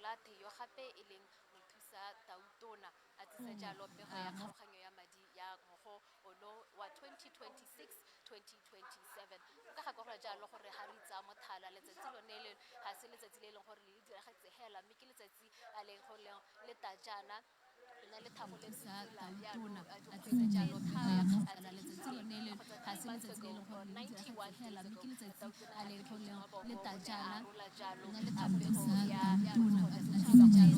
Gaolatlhe yo gape e leng mothusa tautona a tlisa jalo pego ya kgaoganyo ya madi ya ngwaga ono wa 2026-2027. Nka gakolola jalo gore ga re itsa mothala letsatsi lone le ga se letsatsi le e leng gore le diragetse hela, mme ke letsatsi a leng go le tajana lena le thago le tsitsila yalo dikgwedi tse tharo tse di fetileng kgotsa 3 months ago or 91 days ago tautona a tlhotlhetse maboko o ne a rola jalo pego ya tlhogo ya setšhaba gore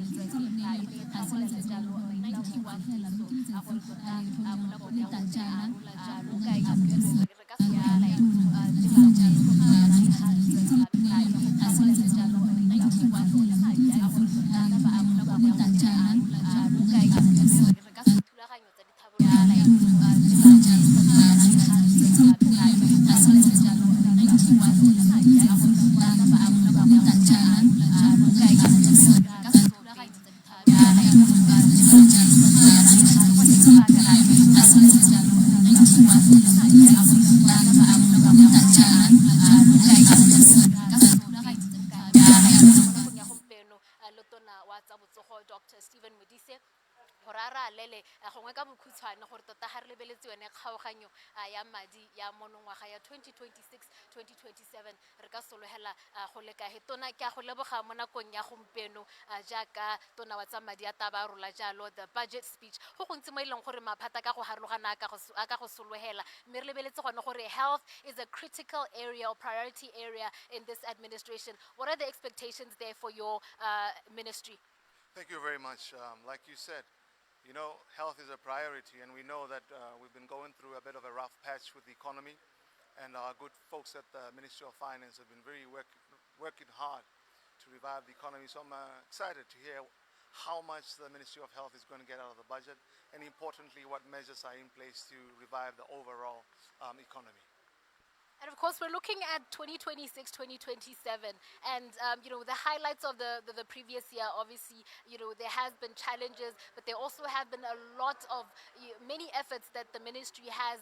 stay for your citizens e ne e thagolela jalo 91 days so a gore tota mo nakong ya go ne a rola jalo re ka solofela tsela tse di tlhokegang ya go thagolela jalo 91 days a gore tota mo nakong ya go ne a rola jalo re ka thulaganyo tsa Dr. Stephen Modise horara lele gongwe ka bokhutshwane gore tota ga re lebeletse yone kgaoganyo ya madi ya monongwaga ya 2026-2027 re ka sologela go leka he tona ke a go leboga mo nakong ya gompieno jaaka tona wa tsa madi a taba rola jalo the budget speech go gontsi mo e leng gore maphata ka go harologana a ka go sologela mme re lebeletse gone gore health is a critical area or priority area in this administration. What are the expectations there for your ministry? Thank you very much. Like you said, you know, health is a priority, and we know that we've been going through a bit of a rough patch with the economy, and our good folks at the Ministry of Finance have been working hard to revive the economy. So I'm excited to hear how much the Ministry of Health is going to get out of the budget, and importantly, what measures are in place to revive the overall economy. And of course, we're looking at 2026, 2027, and you know, the highlights of the previous year. Obviously, you know, there has been challenges, but there also have been a lot of many efforts that the ministry has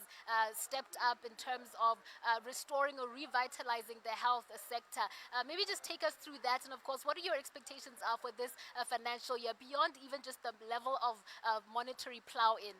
stepped up in terms of restoring or revitalizing the health sector. Maybe just take us through that, and of course, what are your expectations for this financial year beyond even just the level of monetary plow-in?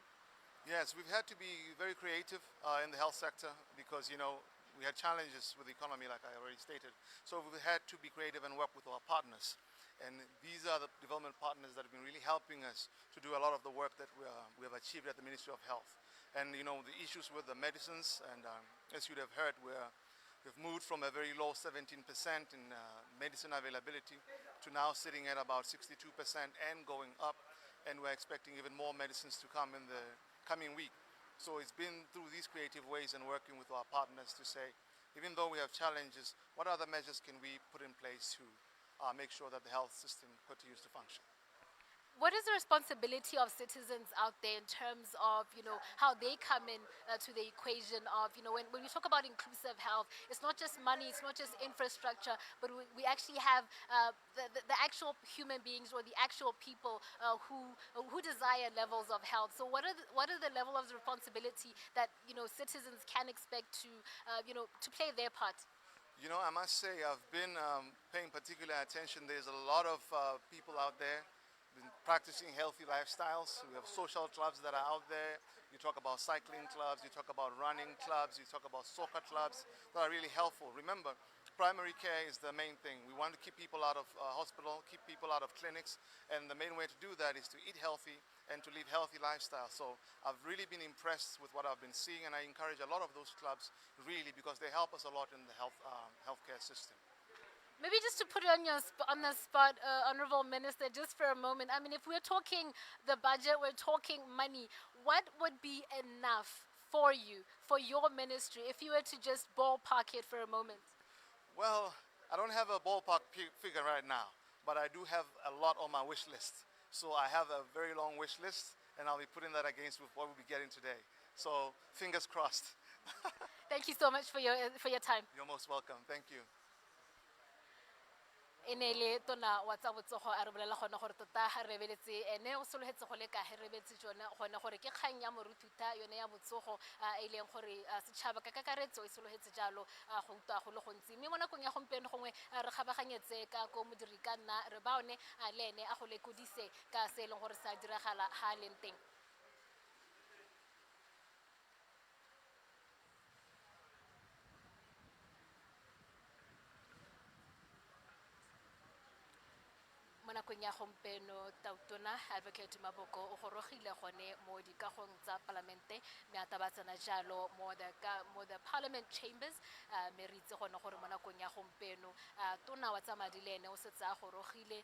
Yes, we've had to be very creative in the health sector because, you know, we had challenges with the economy, like I already stated. So we had to be creative and work with our partners. And these are the development partners that have been really helping us to do a lot of the work that we have achieved at the Ministry of Health. And, you know, the issues with the medicines, and as you'd have heard, we've moved from a very low 17% in medicine availability to now sitting at about 62% and going up. And we're expecting even more medicines to come in the coming week. So it's been through these creative ways and working with our partners to say, even though we have challenges, what other measures can we put in place to make sure that the health system continues to function? What is the responsibility of citizens out there in terms of, you know, how they come in to the equation of, you know, when we talk about inclusive health, it's not just money, it's not just infrastructure, but we actually have the actual human beings or the actual people who desire levels of health. So what are the level of responsibility that, you know, citizens can expect to, you know, to play their part? You know, I must say I've been paying particular attention. There's a lot of people out there been practicing healthy lifestyles. We have social clubs that are out there. You talk about cycling clubs, you talk about running clubs, you talk about soccer clubs that are really helpful. Remember, primary care is the main thing. We want to keep people out of hospital, keep people out of clinics, and the main way to do that is to eat healthy and to live healthy lifestyles. So I've really been impressed with what I've been seeing, and I encourage a lot of those clubs really because they help us a lot in the healthcare system. Maybe just to put it on the spot, Honorable Minister, just for a moment. I mean, if we're talking the budget, we're talking money, what would be enough for you, for your ministry, if you were to just ballpark it for a moment? Well, I don't have a ballpark figure right now, but I do have a lot on my wish list. So I have a very long wish list, and I'll be putting that against with what we'll be getting today. So fingers crossed. Thank you so much for your time. You're most welcome. Thank you. ene le tona wa tsa botsogo a re bolela gona gore tota ga re rebeletse ene o sologetse go le ka ge rebetse jone gone gore ke kgang ya moruthuta yone ya botsogo e leng gore setšhaba ka kakaretso e sologetse jalo go utlwa go le gontsi mme mo nakong ya gompieno gongwe re kgabaganyetse ka ko modiri ka nna re ba one le ene a go lekodise ka se e leng gore sa diragala ga a leng teng mo nakong ya gompieno tautona advocate Maboko o gorogile gone mo dikagong tsa palamente mme a tabatsana jalo mo the parliament chambers mme re itse gone gore mo nakong ya gompieno tona wa tsa madi le ene o setse a gorogile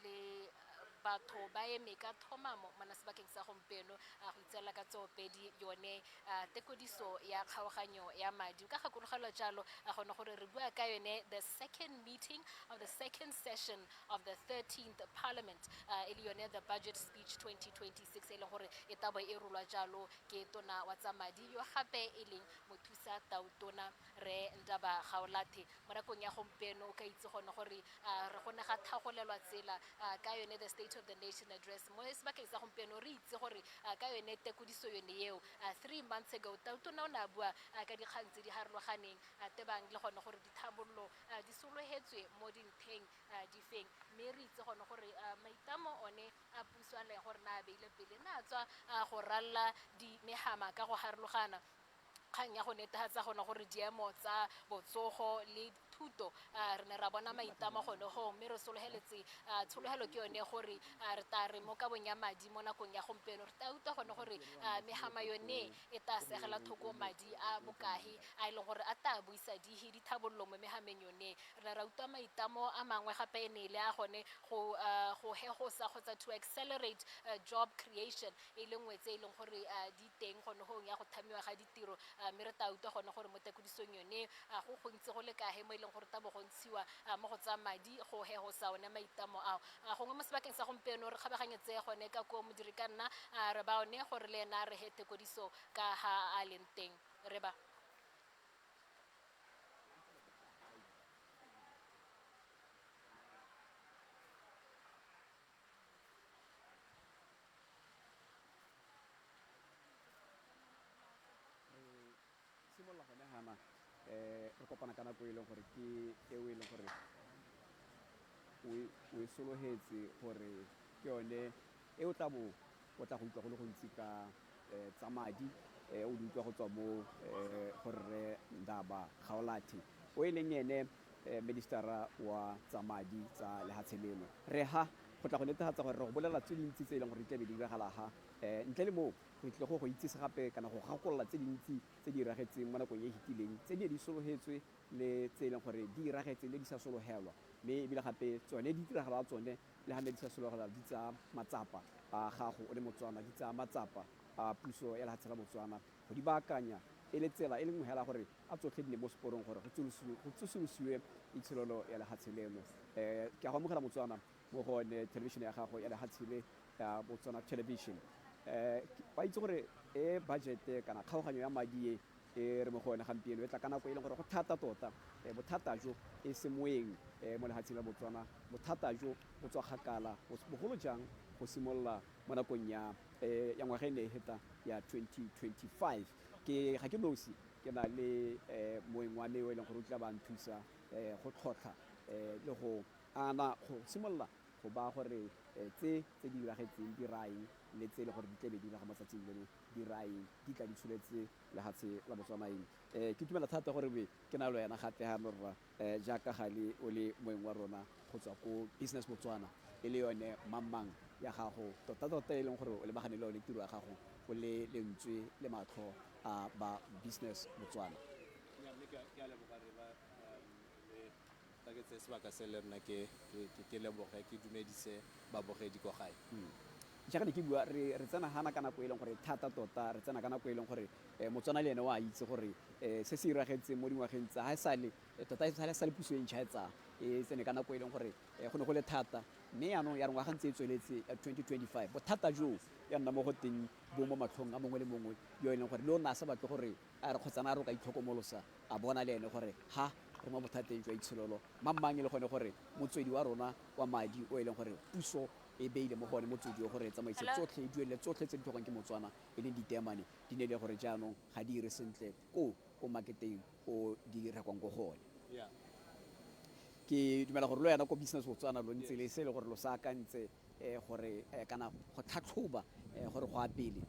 le batho ba eme ka thomamo mo sebakeng sa gompieno go itseela ka tsoopedi yone tekodiso ya kgaoganyo ya madi ka gakologelwa jalo a gone gore re bua ka yone the second meeting of the second session of the 13th parliament e le yone the budget speech 2026 e leng gore e tabo e rolwa jalo ke tona wa tsa madi yo gape e leng mothusa tautona re Ndaba Gaolatlhe mo nakong ya gompieno o ka itse gone gore re gone ga thagolelwa tsela ka yone the state of the nation address mo sebakeng sa gompieno re itse gore ka yone tekodiso yone eo 3 months ago tautona o ne a bua ka dikgang tse di harologaneng tebang le gone gore dithabololo di sologetswe mo dintheng di feng mme re itse gone gore maitamo one a puso a leng gore na a beile pele na tswa go ralla di megama ka go harologana kgang ya go netefatsa gone gore diemo tsa botsogo le thuto re ne ra bona maitamo gone go mme re sologeletse tshologelo ke yone gore re ta re mo kabong ya madi mo nakong ya gompieno re ta utlwa gone gore megama yone e ta segela thoko madi a bokae a e leng gore a ta buisa dithabololo mo megameng yone re ne ra utlwa maitamo a mangwe gape e ne le a gone go hegosa kgotsa to accelerate job creation e le nngwe tse e leng gore di teng gone gong ya go thamiwa ga ditiro mme re ta utlwa gone gore mo tekodisong yone go gontsi go le kae mo e leng gore ta bo go ntshiwa mo go tsa madi go hegosa one maitamo ao gongwe mo sebakeng sa gompieno re kgabaganyetse gone ka ko modiri ka nna re ba one gore le ena re he tekodiso ka ha a leng teng re ba simolla gone gana re kopana ka nako e leng gore ke eo e leng gore o e sologetse gore ke yone e o tla go utlwa go le gontsi ka tsa madi o di utlwa go tswa mo gore Ndaba Gaolatlhe o e leng ene ministera wa tsa madi tsa lehatshe leno re ha go tla go netefatsa gore re go bolela tse dintsi tse e leng gore di tlabe di diragala ha ntle le moo re tle go itsise gape kana go gakolola tse dintsi tse di iragetseng mo nakong e e fetileng tse di sologetswe le tse e leng gore di iragetse le di sa sologelwa mme ebile gape tsone di diragala tsone le ga ne di sa sologela di tsa matsapa a gago o le Motswana di tsa matsapa a puso ya lehatshe la Botswana go di baakanya e le tsela e le nngwe hela gore a tsotlhe di ne mo seporong gore go tsosolosiwe itshololo ya lehatshe leno ke a go amogela Motswana mo go one television ya gago ya lehatshe le ya Botswana television ba itse gore budget kana kgaoganyo ya madi e re mo go one gampieno e tla ka nako e leng gore go thata tota bothata jo e se moeng mo lehatsheng la Botswana bothata jo go tswa kgakala bogolo jang go simolola mo nakong ya ngwaga e ne e heta ya 2025 ga ke nosi ke na le moeng wa me o e leng gore o tla ba nthusa go tlhotlha le go ana go simolola go ba gore tse di diragetseng di raeng le tse le gore di tlabe di diraga mo tsatsing leno di raeng di tla di tsholetse lehatshe la Botswana eng ke tumela thata gore ke na le wena gape ga morra jaaka gale o le moeng wa rona go tswa ko business Botswana e le yone mamang ya gago tota e leng gore o lebagane le yone tiro ya gago o le lentswe le matlho a ba business Botswana ke tse sebaka se le rena ke leboge ke dumedise babogedi ko gae jaaka ne ke bua re tsena hana ka nako e leng gore thata tota re tsena ka nako e leng gore Motswana le ene wa itse gore se se iragetseng mo dingwageng tsa ha sale tota e sale puso e ntšha etsa e tsene ka nako e leng gore go ne go le thata mme yaanong ya re ngwaga ntse e tsweletse ya 2025 bothata jo ya nna mo go teng bo mo matlhong a mongwe le mongwe yo e leng gore le o ne a sa batle gore a re kgotsana a re o ka itlhokomolosa a bona le ene gore ha re mo bothateng jwa itshololo mang e le gone gore motswedi wa rona wa madi o e leng gore puso e beile mo gone motswedi o gore tsamaise tsotlhe e duelele tsotlhe tse di tlhokang ke Motswana e leng ditemane di ne le gore jaanong ga di ire sentle ko marketeng o di rekwang go gone. Ke dumela gore lo yana ko business Botswana lo ntse le se le gore lo sa akantse gore kana go tlhatlhoba gore go a pele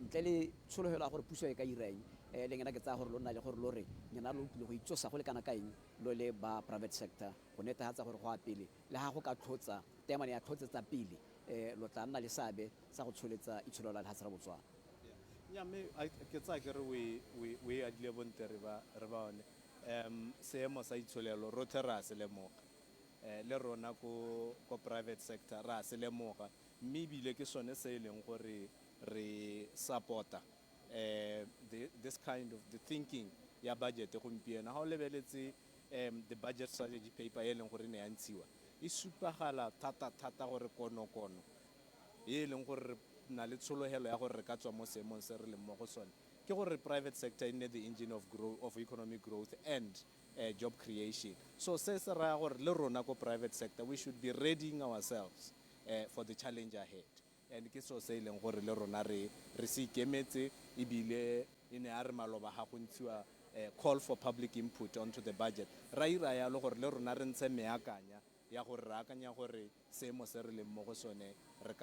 ntle le tshologelo ya gore puso e ka irang le ngena ke tsaya gore lo nna le gore lo re ngena lo tlile go itsosa go le kana ka eng lo le ba private sector go netefatsa gore go a pele le ga go ka tlhotsa temane ya tlhotsetsa pele lo tla nna le seabe sa go tsholetsa itsholo la lefatshe la Botswana. mme ke tsaya ke re we adile bonte re ba one seemo sa itsholelo rothe ra se lemoga le rona ko private sector ra se lemoga mme ebile ke sone se e leng gore re supporta this kind of the thinking ya budget gompieno ga o lebeletse the budget strategy paper e leng gore ne ya ntshiwa e supagala thata gore kono e leng gore na le tshologelo ya gore re ka tswa mo seemong se re leng mo go sone ke gore private sector e nne the engine of economic growth and job creation. So se se raya gore le rona ko private sector we should be readying ourselves for the challenge ahead, and ke so se e leng gore le rona re se ikemetse ebile e ne a re maloba ga go ntshiwa call for public input onto the budget ra ira yalo gore le rona re ntshe meakanya ya gore re akanya gore seemo se re leng mo go sone re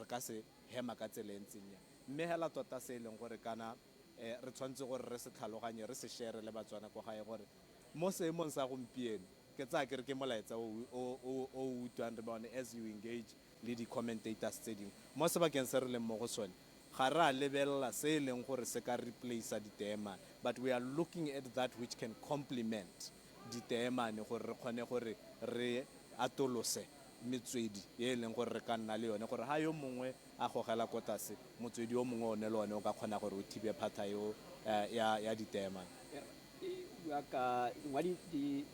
ka se hema ka tsela e ntseng ya mme hela tota se e leng gore kana re tshwanetse gore re se tlhaloganye re se share le Batswana go gae gore mo seemong sa gompieno ke tsaya ke re ke molaetsa o utlwang re bone as you engage le di-commentators tse dingwe mo sebakeng se re leng mo go sone ga re a lebelela se e leng gore se ka replace diteemane, but we are looking at that which can complement diteemane gore re kgone gore re atolose metswedi e leng gore re ka nna le yone gore ha yo mongwe a gogela ko tlase motswedi o mongwe o ne le one o ka kgona gore o thibe phata yo ya diteemane. Ka ngwa di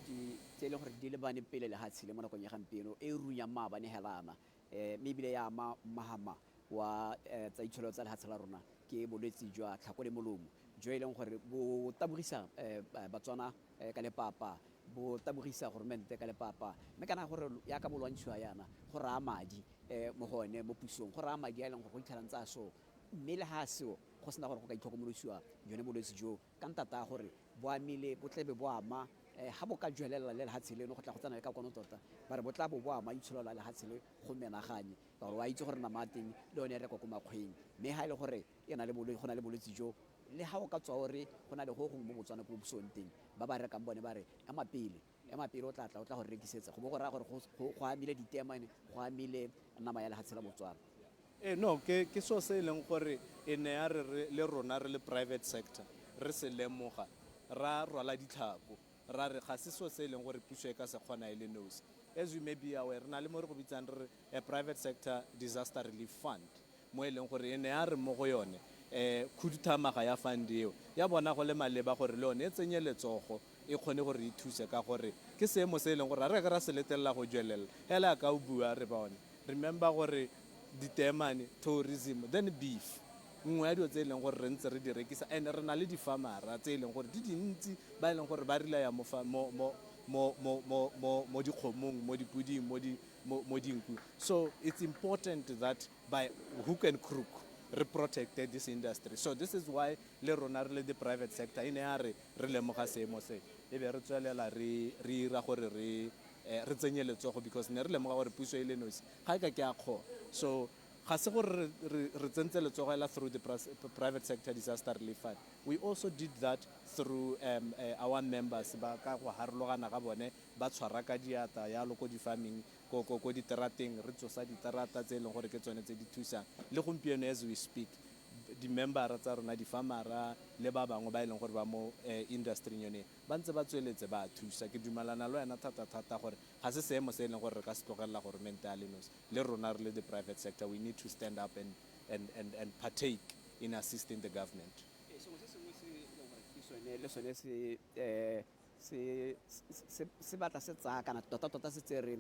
tse le gore di le bane pele le ha tshile mo nakong ya gampieno e runya maabane helana mme ebile ya mahama wa tsa itsholo tsa lefatshe la rona ke bolwetse jwa tlhako le molomo jo e leng gore bo tabogisa Batswana ka lepapa bo tabogisa government ka lepapa mme kana gore ya ka bolwantshiwa yana go raa madi mo gone mo pusong go raa madi a leng gore go itlhalang tsa so mme le ha seo go sena gore go ka itlhokomolosiwa yone bolwetse jo ka ntata gore bo amile bo tlebe bo ama ha bo ka jwelela le lefatshe leno go tla go tsana le ka kono tota ba re bo tla bo ama itsholo la lefatshe le go menaganye ka gore wa itse gore nama teng le yone re kwa ko makgweng mme ha ile gore e na le bolwetse go na le bolwetse jo le ha o ka tswa gore go na le go gongwe mo Botswana ko busong teng ba ba rekang bone ba re ema pele o tla go rekisetsa go bo go raya gore go amile ditemane go amile nama ya lefatshe la Botswana. No ke so se e leng gore e ne ya re le rona re le private sector re se lemoga ra rwala ditlhako ra re ga se so se e leng gore puso e ka se kgona e le nosi. As you may be aware re na le mo re go bitsang re a private sector disaster relief fund mo e leng gore e ne ya re mo go yone khuduthamaga ya fund eo ya bona go le maleba gore le yone e tsenye letsogo e kgone gore e thuse ka gore ke seemo se e leng gore re ka ra se letelela go jwelela hela ka o bua re bone remember gore ditemane tourism then beef nngwe ya dilo tse e leng gore re ntse re di rekisa and re na le di-farmera tse e leng gore di dintsi ba e leng gore ba rilaya mo dikgomong mo dipuding mo dinku. So it's important that by hook and crook re protected this industry. So this is why le rona re le the private sector e ne ya re lemoga seemo se e be re tswelela re ira gore re tsenye letsogo because ne re lemoga gore puso e le nosi ga e ka ke a kgona. So ga se gore re tsentse letsogo ela through the private sector disaster relief fund. We also did that through our members ba ka go harologana ga bone ba tshwara ka diata ya loko di-farming ko diterateng re tsosa diterata tse e leng gore ke tsone tse di thusang le gompieno as we speak di-membera tsa rona di-farmera le ba bangwe ba e leng gore ba mo industry yone ba ntse ba tsweletse ba thusa. Ke dumelana le wena thata gore ga se seemo se e leng gore re ka se tlogelela government ya lenos le rona re le the private sector we need to stand up and partake in assisting the government. Le sone se batla se tsaya kana tota se tsere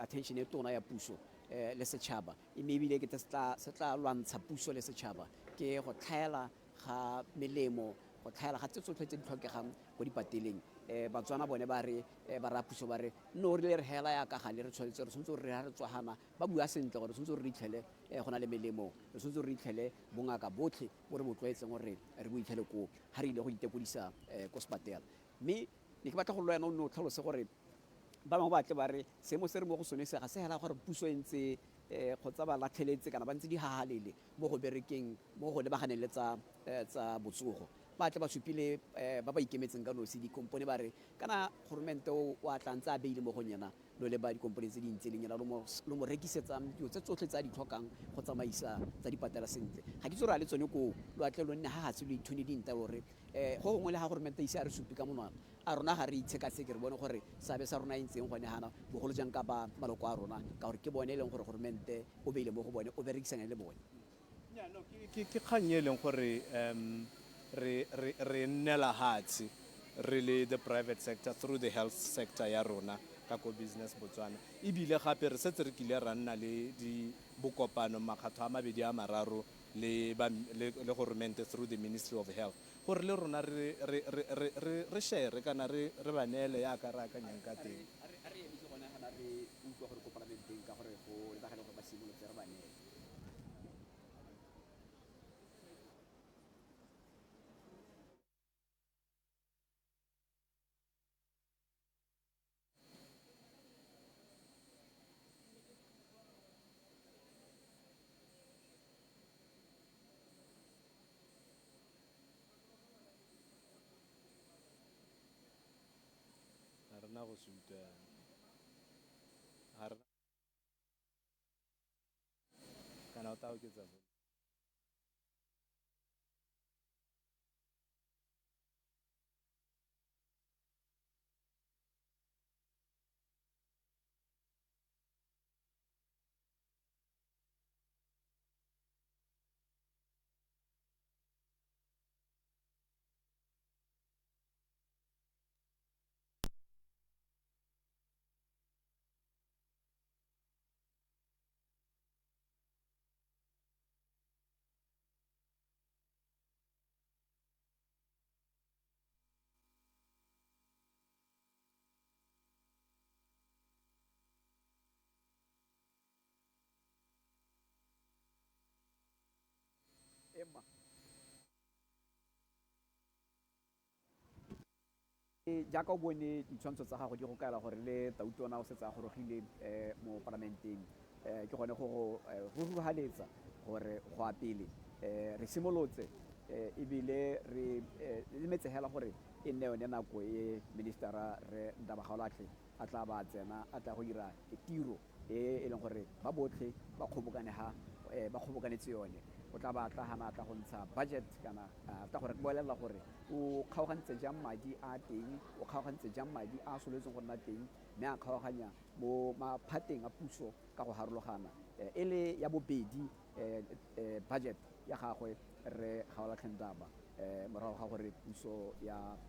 attention e tona ya puso le setšhaba mme ebile ke se tla lwantsha puso le setšhaba ke go tlhaela ga melemo go tlhaela ga tse tsotlhe tse di tlhokegang go dipateleng Batswana bone ba re ba ra puso ba re no re le re hela ya ka gale re tshwanetse re tshwanetse re ha re tswagana ba bua sentle gore tshwanetse re itlhele go na le melemo re tshwanetse re itlhele bongaka botlhe bo re bo tlwaetseng gore re bo itlhele ko ha re ile go itekodisa ko sepatela mme ne ke batla go lwena o ne o tlhalose gore ba bangwe ba tle ba re seemo se re mo go sone se ga se hela gore puso e ntse kgotsa ba latlheletse kana ba ntse di hahalele mo go berekeng mo go lebaganeng le tsa botsogo ba tle ba supile ba ba ikemetseng ka nosi dikompone ba re kana goromente wa tla ntse a beile mo go nyena lo le ba dikompone tse dintse le nyena lo mo rekisetsang dilo tse tsotlhe tsa di tlhokang go tsamaisa tsa dipatela sentle ga ke tso re le tsone ko lo atle lo nne ha hatse lo ithone dinta gore go gongwe le ha goromente ise a re supi ka monwana a rona ga re itshekaseke re bone gore seabe sa rona e ntseng gone hana bogolo jang ka ba maloko a rona ka gore ke bone e leng gore goromente o beile mo go bone o berekisana le bone ke kgang e leng gore re nnela hatsi re le the private sector through the health sector ya rona ka ko business Botswana ebile gape re setse re kile ra nna le di bokopano makgatho a mabedi a mararo le goromente through the Ministry of Health gore le rona re share kana re ba neele ya ka ra akanyang ka teng re emise gone gana re utlwa gore ko parlamenteng ka gore go lebagale gore ba simolotse re ba neele ga rena go se utlwane kana o ta oketsa Emma jaaka o bone ditshwantsho tsa gago di go kaela gore le tautona o setse a gorogile mo parlamenteng ke gone go rurugaletsa gore go a pele re simolotse ebile re lemetse hela gore e nne yone nako e ministera re Ndaba Nkosinathi a tla ba tsena a tla go dira tiro e leng gore ba botlhe ba kgobokanetse yone o tla ba tla hana tla go ntsha budget kana tla gore boelela gore o kgaogantse jang madi a teng o kgaogantse jang madi a soletseng go nna teng mme a kgaoganya mo maphateng a puso ka go harologana e le ya bobedi budget ya gagwe re Gaolatlhe Ndaba morago ga gore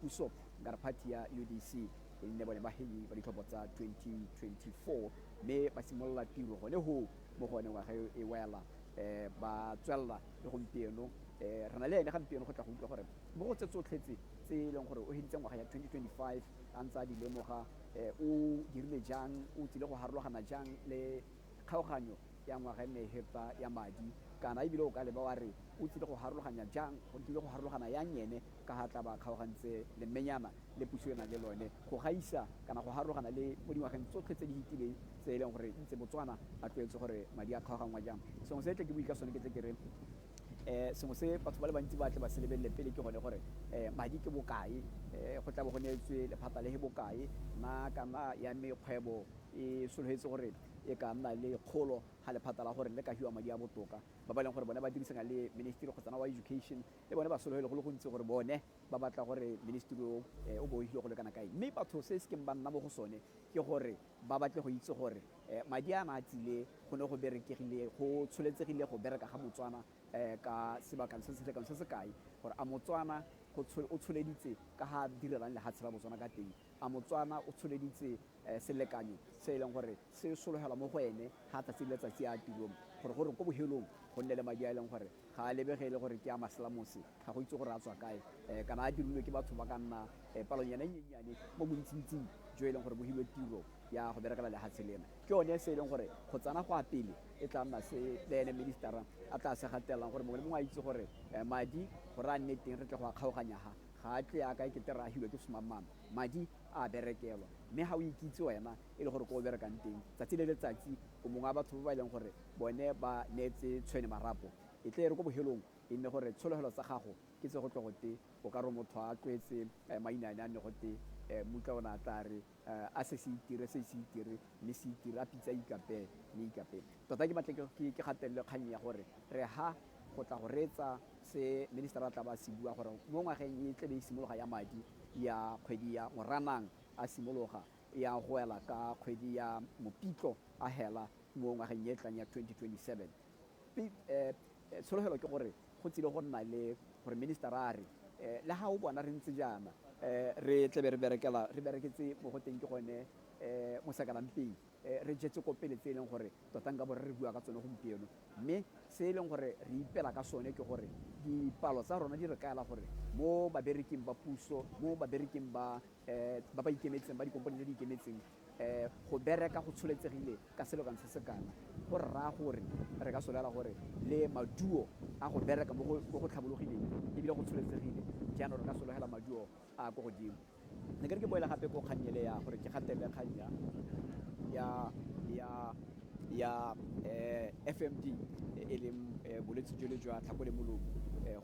puso nka re party ya UDC e nne bone bahedi ba ditlhopho tsa 2024 mme ba simolola tiro gone ho mo gone ngwaga e wela ba tswella le gompieno re na le ene gampieno go tla go utlwa gore mo go tse tsotlhetse tse e leng gore o heditse ngwaga ya 2025 a ntse a di lemoga o dirile jang o tsile go harologana jang le kgaoganyo ya ngwaga e ne heta ya madi kana ebile o ka leba wa re o tsile go harologanya jang go tlile go harologana yang ene ka ha tla ba kgaogantse le mmenyana le puso ena le lone go gaisa kana go harologana le mo dingwageng tsotlhe tse di hitileng tse e leng gore ntse Botswana a tlwaetse gore madi a kgaoganngwa jang sengwe se tle ke bui ka sone ke tle ke re sengwe se batho ba le bantsi ba tle ba se lebelele pele ke gone gore madi ke bokae go tla bo go neetswe lephata le he bokae na kana ya mekgwebo e sologetse gore e ka nna le kgolo ga lephata la gore le ka hiwa madi a botoka ba ba leng gore bone ba dirisana le ministry go tsana wa education le bone ba sologele go le gontsi gore bone ba batla gore ministry o bo hile go le kana kae mme batho se se ke ba nna mo go sone ke gore ba batle go itse gore madi a na tsile go ne go berekegile go tsholetsegile go bereka ga Botswana ka sebakang se se lekang se se kae gore a Motswana o tsholeditse ka ga direlang lehatshe la Botswana ka teng a Motswana o tsholeditse selekanyo se e leng gore se sologela mo go ene ga tsatsi le letsatsi a tirong gore ko bohelong go nne le madi a e leng gore ga a lebegele gore ke a maselamose ga go itse gore a tswa kae kana a dirilwe ke batho ba ka nna palonyana e nyenyane mo bontsintsing jo e leng gore bo hilwe tiro ya go berekela lehatshe lena ke yone se e leng gore go tsana go a pele e tla nna se le ene ministera a tla se gatelelang gore mongwe le mongwe a itse gore madi gore a nne teng re tle go a kgaoganya ga a tle a ka e kete re agilwe ke somamama madi a berekelwa mme ga o ikitse wena e le gore ko o berekang teng tsatsi le letsatsi o mongwe a batho ba ba e leng gore bone ba neetse tshwene marapo e tle e re ko bohelong e nne gore tshologelo tsa gago ke tse go tlo gote o ka re motho a tlwaetse mainane a nne gote mutla ona a tla re a se itire mme se itire a pitsa ikape mme ikape tota ke batle ke gatelele kgang ya gore re ha go tla go reetsa se ministera a tla ba se bua gore mo ngwageng e tle be e simologa ya madi ya kgwedi ya Moranang a simologa ya go ela ka kgwedi ya Mopitlo a hela mo ngwageng e tlang ya 2027 tshologelo ke gore go tsile go nna le gore ministera a re le ha o bona re ntse jaana re tle be re bereketse mo go teng ke gone mo sakanampeng re jetse ko pele tse e leng gore tota nka bore re bua ka tsone gompieno mme se e leng gore re ipela ka sone ke gore dipalo tsa rona di re kaela gore mo babereking ba puso mo babereking ba ikemetseng ba dikompone tse di ikemetseng go bereka go tsholetsegile ka selokano se se kana go raya gore re ka solela gore le maduo a go bereka mo go tlhabologileng ebile go tsholetsegile jaanong re ka sologela maduo a ko godimo ne ke boela gape ko kganyele ya gore ke gatelele kganya ya FMD e leng bolwetse jo le jwa tlhako le molomo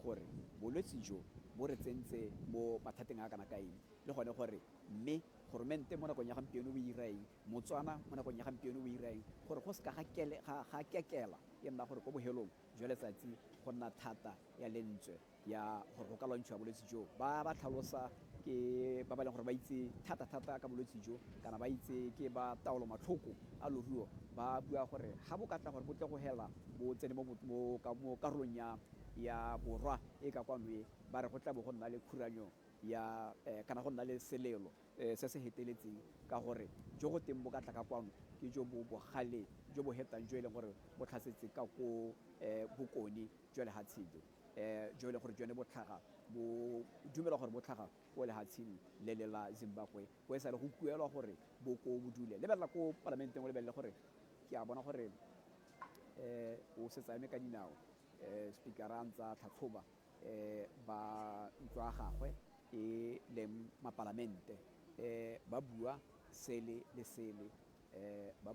gore bolwetse jo bo re tsentse mo mathateng a kana ka eng le gone gore mme goromente mo nakong ya gampieno o ira eng Motswana mo nakong ya gampieno o ira eng gore go se ka ga kekela e nna gore ko bohelong jwa letsatsi go nna thata ya lentswe ya gore go ka lwantšhiwa bolwetse jo ba tlhalosa ke ba ba leng gore ba itse thata ka bolwetse jo kana ba itse ke ba taolo matlhoko a loruo ba bua gore ga bo ka tla gore bo tle go hela bo tsene mo karolong ya borwa e ka kwanwe ba re go tla bo go nna le khuranyo ya kana go nna le selelo se se heteletseng ka gore jo go teng bo ka tla ka kwano ke jo bo bogale jo bo hetang jo e leng gore bo tlhasetse ka ko bokone jwa lehatsheng jo e leng gore jone bo tlhaga bo dumela gore bo tlhaga ko lehatsheng le le la Zimbabwe go e sa le go kuelwa gore bo ko bo dule lebelela ko parlamenteng o lebelele gore ke a bona gore o se tsame ka dinao speakera a ntsa tlhatlhoba ba ntlo a gagwe e leng mapalamente ba bua sele le sele ba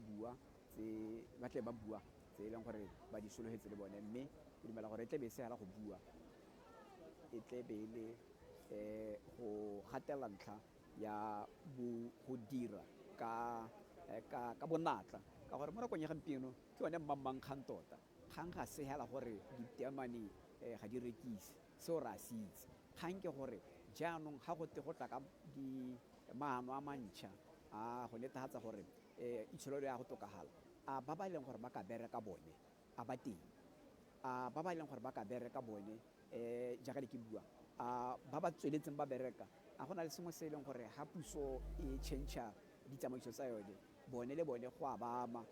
tle ba bua tse e leng gore ba di sologetse le bone mme ke dumela gore e tle be se hela go bua e tle be le go gatela ntlha ya go dira ka bonatla ka gore mo nakong ya gampieno ke yone mmangkgang tota kgang ga se hela gore diteamane ga di rekise seo re a se itse kgang ke gore jaanong ga go te go tla ka maano a mantšha a go netefatsa gore itsholelo ya go tokagala a ba ba e leng gore ba ka bereka bone a ba teng a ba ba e leng gore ba ka bereka bone jaaka ke bua a ba ba tsweletseng ba bereka a go na le sengwe se e leng gore ga puso e change-a ditsamaiso tsa yone bone le bone go a ba ama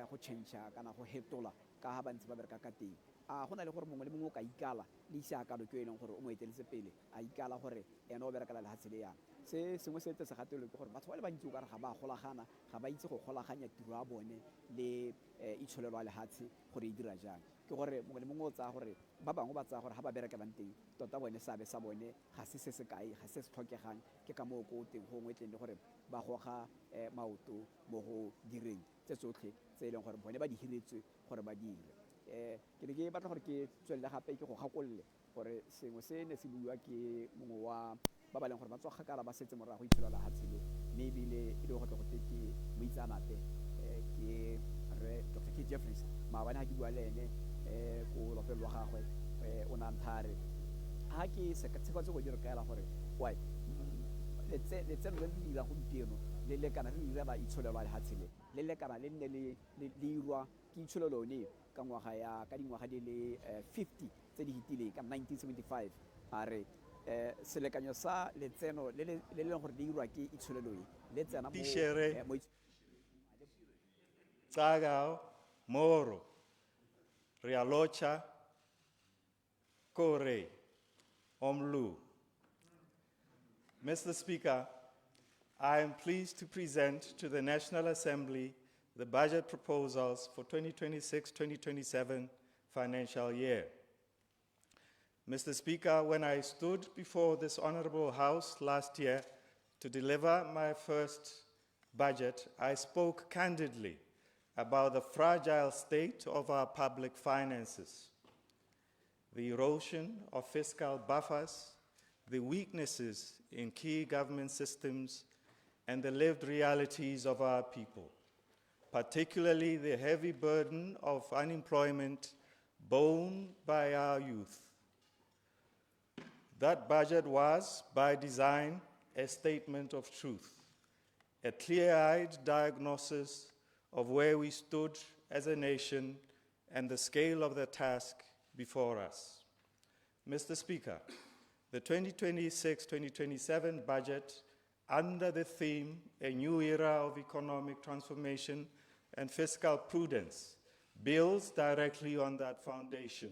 go change-a kana go hetola ka ga ba ntse ba bereka ka teng a go na le gore mongwe le mongwe o ka ikala le isaakalo ke e leng gore o mo eteletse pele a ikala gore ene o berekela lehatshe le yang se sengwe se etse se gatelelo ke gore batho ba le bantsi o ka re ga ba golagana ga ba itse go golaganya tiro ya bone le itsholelo a lehatshe gore e dira jang ke gore mongwe le mongwe o tsaya gore ba bangwe ba tsaya gore ga ba berekelang teng tota bone seabe sa bone ga se se kae ga se se tlhokegang ke ka moo ko teng gongwe tleng le gore ba goga maoto mo go direng tse tsotlhe tse e leng gore bone ba di hiretswe gore ba dire ke ne ke batla gore ke tswelele gape ke go gakolole gore sengwe se ne se bua ke mongwe wa ba ba leng gore ba tswa kgakala ba setse morago itsholela lehatshe le mme ebile e le go tle go te ke moitseanape ke re Dr. K. Jeffries maabane ga ke bua le ene ko lopelo lwa gagwe o na nthare ga ke sekatshekatse go dire kaela gore why letseno le le dira gompieno le lekana re dira ba itsholelo a lehatshe le lekana le nne le irwa ke itsholelo ne ka dingwaga di le 50 tse di hitileng ka 1975 a re selekanyo sa letseno le leng gore di dirwa ke itsholelo le tsena Tishere. mo Tsagao, Moro, Rialocha, Kore, Omlu. Mr. Speaker, I am pleased to present to the National Assembly the budget proposals for 2026-2027 financial year. Mr. Speaker, when I stood before this honorable House last year to deliver my first budget, I spoke candidly about the fragile state of our public finances, the erosion of fiscal buffers, the weaknesses in key government systems, and the lived realities of our people, particularly the heavy burden of unemployment borne by our youth. That budget was, by design, a statement of truth, a clear-eyed diagnosis of where we stood as a nation and the scale of the task before us. Mr. Speaker, the 2026-2027 budget, under the theme, A New Era of Economic Transformation and Fiscal Prudence, builds directly on that foundation.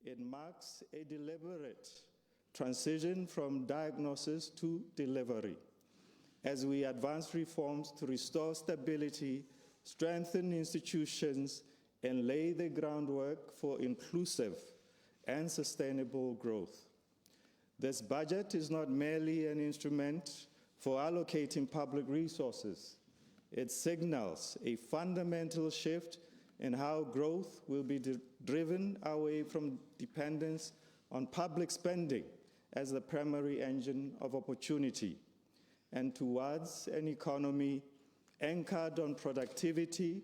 It marks a deliberate transition from diagnosis to delivery as we advance reforms to restore stability, strengthen institutions, and lay the groundwork for inclusive and sustainable growth. This budget is not merely an instrument for allocating public resources. It signals a fundamental shift in how growth will be driven away from dependence on public spending as the primary engine of opportunity and towards an economy anchored on productivity,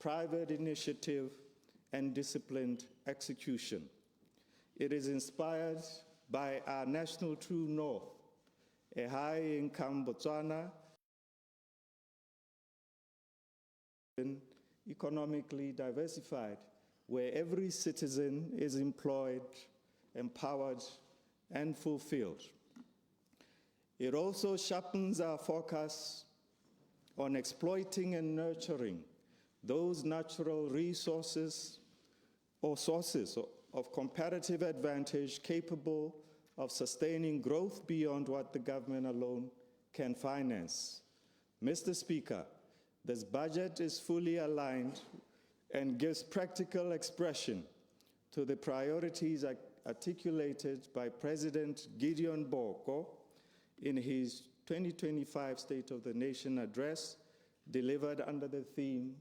private initiative, and disciplined execution. It is inspired by our national true north, a high-income Botswana, economically diversified, where every citizen is employed, empowered, and fulfilled. It also sharpens our focus on exploiting and nurturing those natural resources or sources of comparative advantage capable of sustaining growth beyond what the government alone can finance. Mr. Speaker, this budget is fully aligned and gives practical expression to the priorities articulated by President Gideon Boko in his 2025 State of the Nation address, delivered under the theme,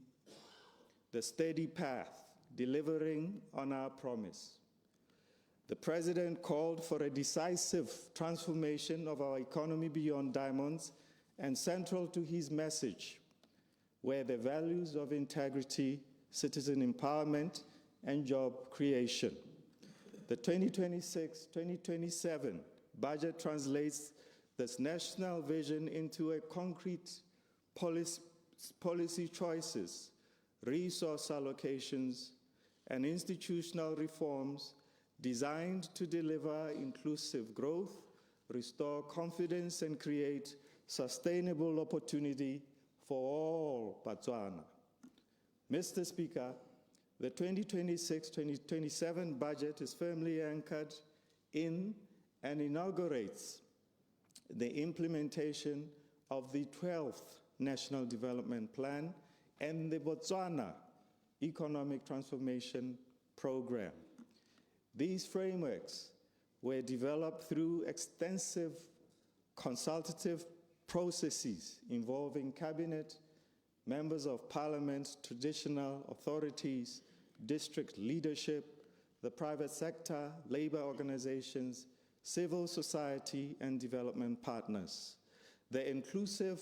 The Steady Path, Delivering on Our Promise. The President called for a decisive transformation of our economy beyond diamonds, and central to his message were the values of integrity, citizen empowerment, and job creation. The 2026-2027 budget translates this national vision into a concrete policy choices, resource allocations, and institutional reforms designed to deliver inclusive growth, restore confidence, and create sustainable opportunity for all Botswana. Mr. Speaker, the 2026-2027 budget is firmly anchored in and inaugurates the implementation of the 12th National Development Plan and the Botswana Economic Transformation Program. These frameworks were developed through extensive consultative processes involving cabinet, members of parliament, traditional authorities, district leadership, the private sector, labor organizations, civil society, and development partners. The inclusive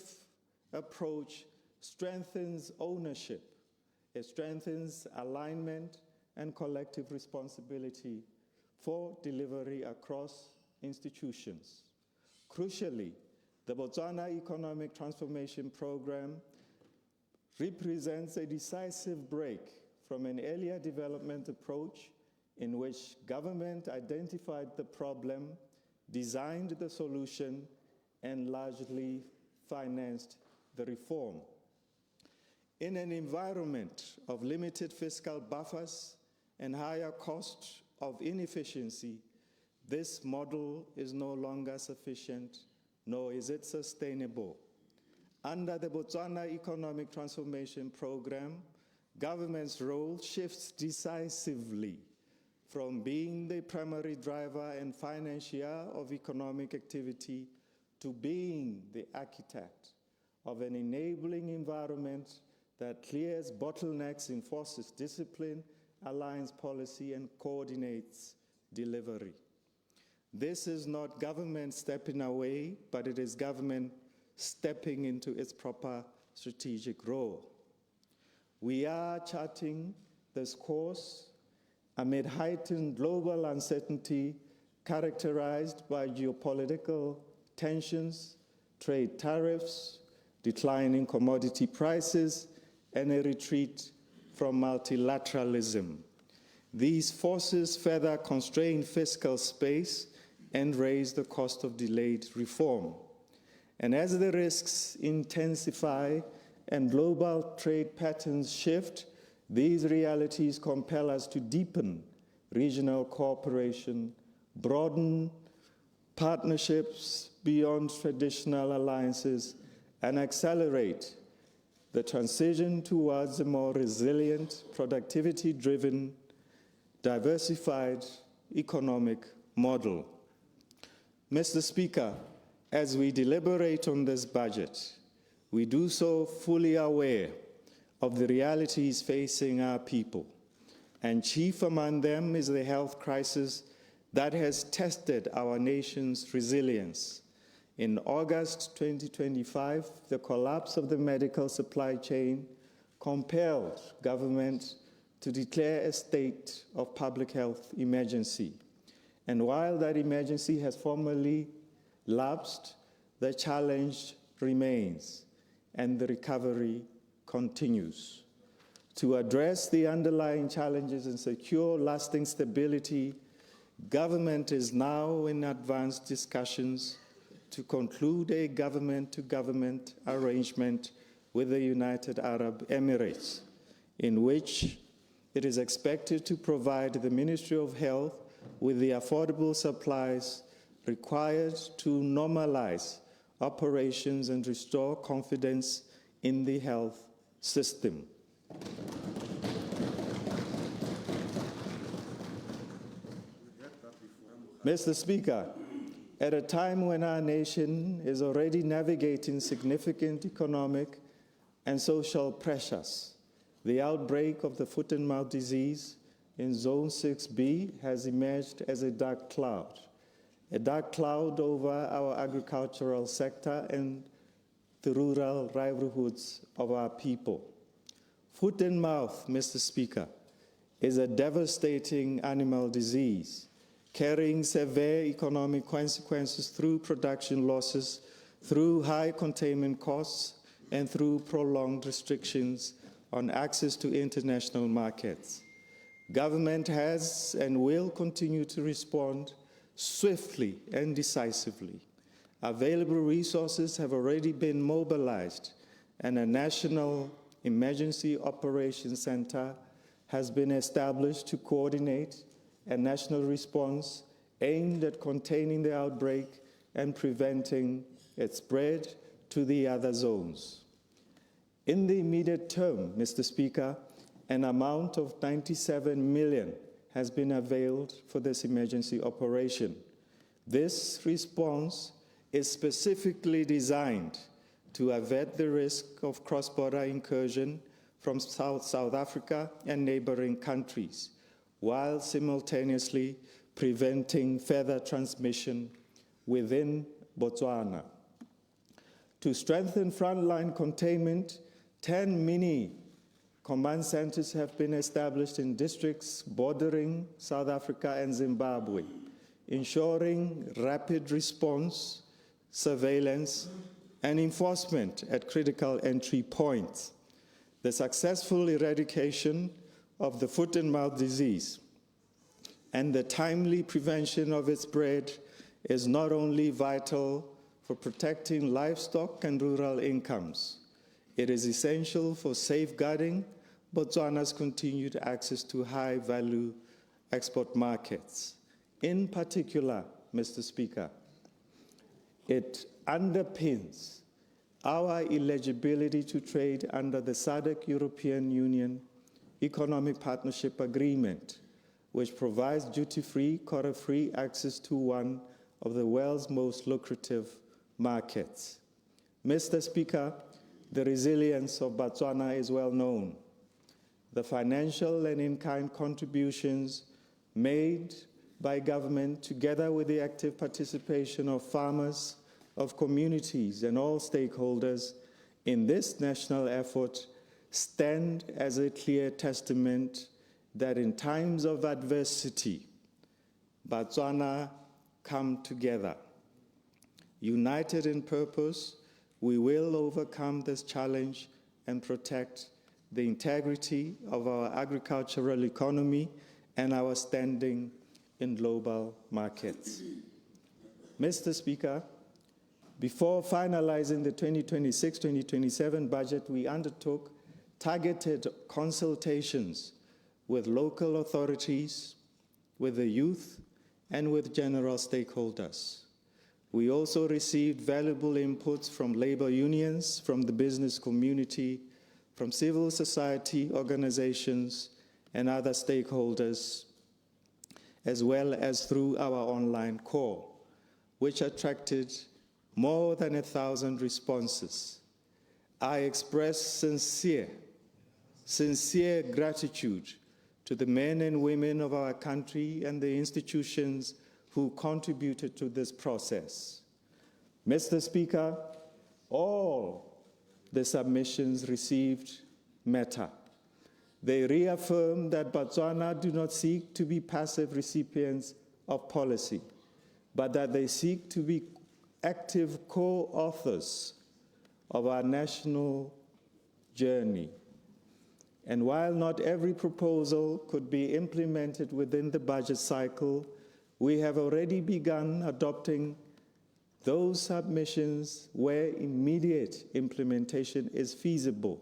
approach strengthens ownership. It strengthens alignment and collective responsibility for delivery across institutions. Crucially, the Botswana Economic Transformation Program represents a decisive break from an earlier development approach in which government identified the problem, designed the solution, and largely financed the reform. In an environment of limited fiscal buffers and higher cost of inefficiency, this model is no longer sufficient, nor is it sustainable. Under the Botswana Economic Transformation Program, government's role shifts decisively from being the primary driver and financier of economic activity to being the architect of an enabling environment that clears bottlenecks, enforces discipline, aligns policy, and coordinates delivery. This is not government stepping away, but it is government stepping into its proper strategic role. We are charting this course amid heightened global uncertainty characterized by geopolitical tensions, trade tariffs, declining commodity prices, and a retreat from multilateralism. These forces further constrain fiscal space and raise the cost of delayed reform. And as the risks intensify and global trade patterns shift, these realities compel us to deepen regional cooperation, broaden partnerships beyond traditional alliances, and accelerate the transition towards a more resilient, productivity-driven, diversified economic model. Mr. Speaker, as we deliberate on this budget, we do so fully aware of the realities facing our people, and chief among them is the health crisis that has tested our nation's resilience. In August 2025, the collapse of the medical supply chain compelled government to declare a state of public health emergency. And while that emergency has formally lapsed, the challenge remains and the recovery continues. To address the underlying challenges and secure lasting stability, government is now in advanced discussions to conclude a government-to-government arrangement with the United Arab Emirates, in which it is expected to provide the Ministry of Health with the affordable supplies required to normalize operations and restore confidence in the health system. Mr. Speaker, at a time when our nation is already navigating significant economic and social pressures, the outbreak of the foot-and-mouth disease in Zone 6B has emerged as a dark cloud over our agricultural sector and the rural livelihoods of our people. Foot-and-mouth, Mr. Speaker, is a devastating animal disease, carrying severe economic consequences through production losses, through high containment costs, and through prolonged restrictions on access to international markets. Government has and will continue to respond swiftly and decisively. Available resources have already been mobilized, and a National Emergency Operations Center has been established to coordinate a national response aimed at containing the outbreak and preventing its spread to the other zones. In the immediate term, Mr. Speaker, an amount of 97 million has been availed for this emergency operation. This response is specifically designed to avert the risk of cross-border incursion from South Africa and neighboring countries, while simultaneously preventing further transmission within Botswana. To strengthen frontline containment, 10 mini command centers have been established in districts bordering South Africa and Zimbabwe, ensuring rapid response, surveillance, and enforcement at critical entry points. The successful eradication of the foot-and-mouth disease and the timely prevention of its spread is not only vital for protecting livestock and rural incomes, it is essential for safeguarding Botswana's continued access to high-value export markets. In particular, Mr. Speaker, it underpins our eligibility to trade under the SADC European Union Economic Partnership Agreement, which provides duty-free, quota-free access to one of the world's most lucrative markets. Mr. Speaker, the resilience of Botswana is well known. The financial and in-kind contributions made by government, together with the active participation of farmers, of communities, and all stakeholders in this national effort, stand as a clear testament that in times of adversity, Botswana come together. United in purpose, we will overcome this challenge and protect the integrity of our agricultural economy and our standing in global markets. Mr. Speaker, before finalizing the 2026-2027 budget, we undertook targeted consultations with local authorities, with the youth, and with general stakeholders. We also received valuable inputs from labor unions, from the business community, from civil society organizations, and other stakeholders, as well as through our online call, which attracted more than 1,000 responses. I express sincere gratitude to the men and women of our country and the institutions who contributed to this process. Mr. Speaker, all the submissions received matter. They reaffirm that Botswana do not seek to be passive recipients of policy, but that they seek to be active co-authors of our national journey. And while not every proposal could be implemented within the budget cycle, we have already begun adopting those submissions where immediate implementation is feasible,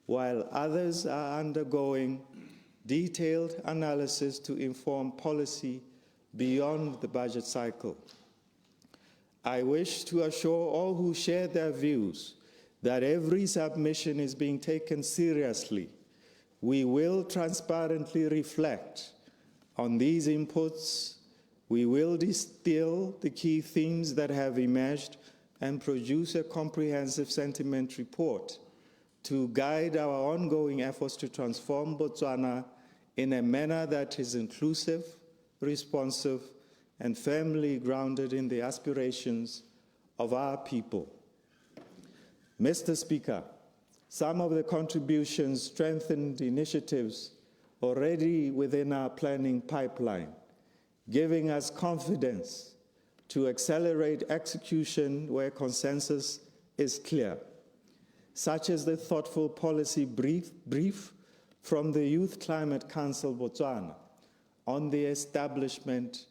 while others are undergoing detailed analysis to inform policy beyond the budget cycle. I wish to assure all who share their views that every submission is being taken seriously. We will transparently reflect on these inputs. We will distill the key themes that have emerged and produce a comprehensive sentiment report to guide our ongoing efforts to transform Botswana in a manner that is inclusive, responsive, and firmly grounded in the aspirations of our people. Mr. Speaker, some of the contributions strengthened initiatives already within our planning pipeline, giving us confidence to accelerate execution where consensus is clear, such as the thoughtful policy brief from the Youth Climate Council Botswana on the establishment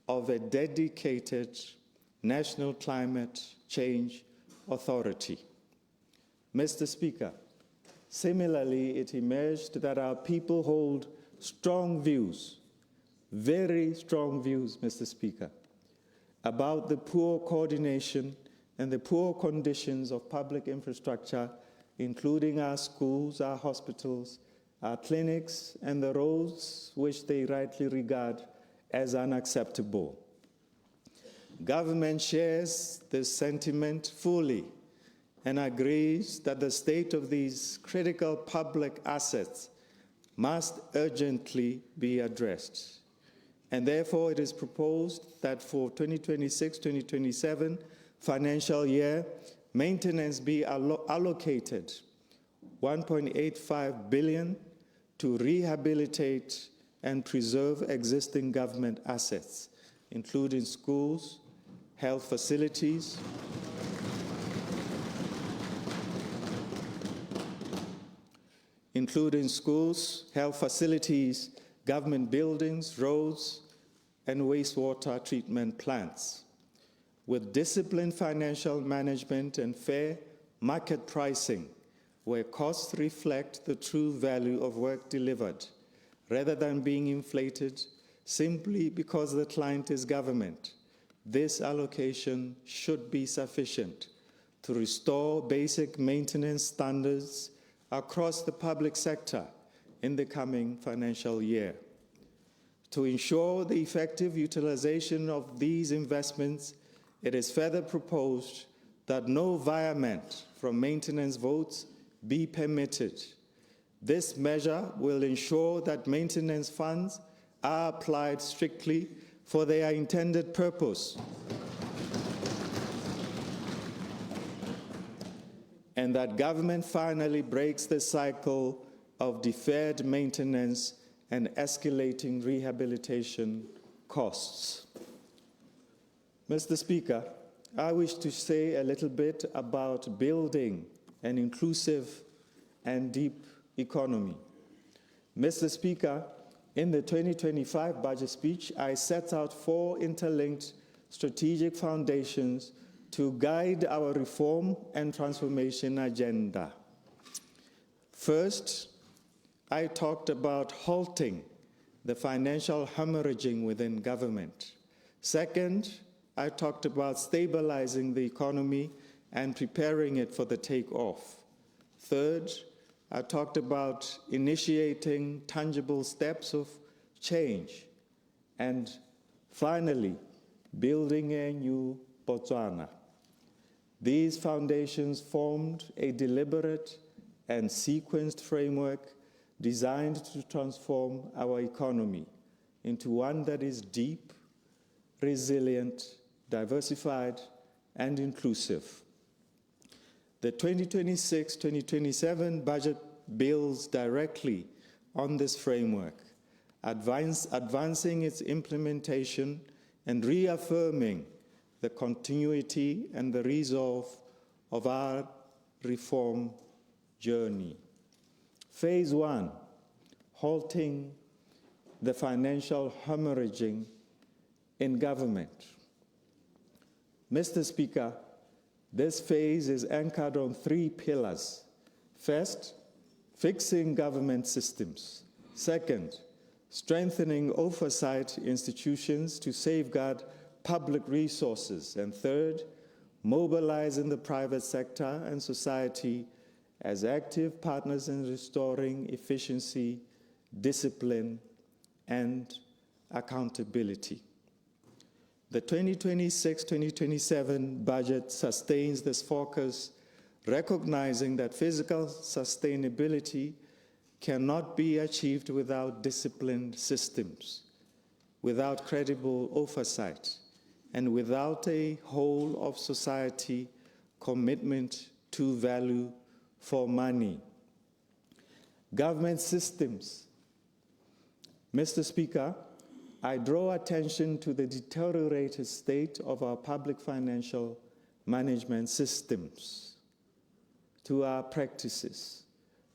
of a dedicated National Climate Change Authority. Mr. Speaker, similarly, it emerged that our people hold strong views, very strong views, Mr. Speaker, about the poor coordination and the poor conditions of public infrastructure, including our schools, our hospitals, our clinics, and the roads which they rightly regard as unacceptable. Government shares this sentiment fully and agrees that the state of these critical public assets must urgently be addressed. And therefore, it is proposed that for 2026-2027 financial year, maintenance be allocated 1.85 billion to rehabilitate and preserve existing government assets, including schools, health facilities, government buildings, roads, and wastewater treatment plants. With disciplined financial management and fair market pricing, where costs reflect the true value of work delivered, rather than being inflated simply because the client is government, this allocation should be sufficient to restore basic maintenance standards across the public sector in the coming financial year. To ensure the effective utilization of these investments, it is further proposed that no virement from maintenance votes be permitted. This measure will ensure that maintenance funds are applied strictly for their intended purpose and that government finally breaks the cycle of deferred maintenance and escalating rehabilitation costs. Mr. Speaker, I wish to say a little bit about building an inclusive and deep economy. Mr. Speaker, in the 2025 budget speech, I set out 4 interlinked strategic foundations to guide our reform and transformation agenda. First, I talked about halting the financial hemorrhaging within government. Second, I talked about stabilizing the economy and preparing it for the takeoff. Third, I talked about initiating tangible steps of change. And finally, building a new Botswana. These foundations formed a deliberate and sequenced framework designed to transform our economy into one that is deep, resilient, diversified, and inclusive. The 2026-2027 budget builds directly on this framework, advancing its implementation and reaffirming the continuity and the resolve of our reform journey. Phase 1, halting the financial hemorrhaging in government. Mr. Speaker, this phase is anchored on 3 pillars. First, fixing government systems. Second, strengthening oversight institutions to safeguard public resources. And third, mobilizing the private sector and society as active partners in restoring efficiency, discipline, and accountability. The 2026-2027 budget sustains this focus, recognizing that fiscal sustainability cannot be achieved without disciplined systems, without credible oversight, and without a whole of society commitment to value for money. Government systems. Mr. Speaker, I draw attention to the deteriorated state of our public financial management systems, to our practices,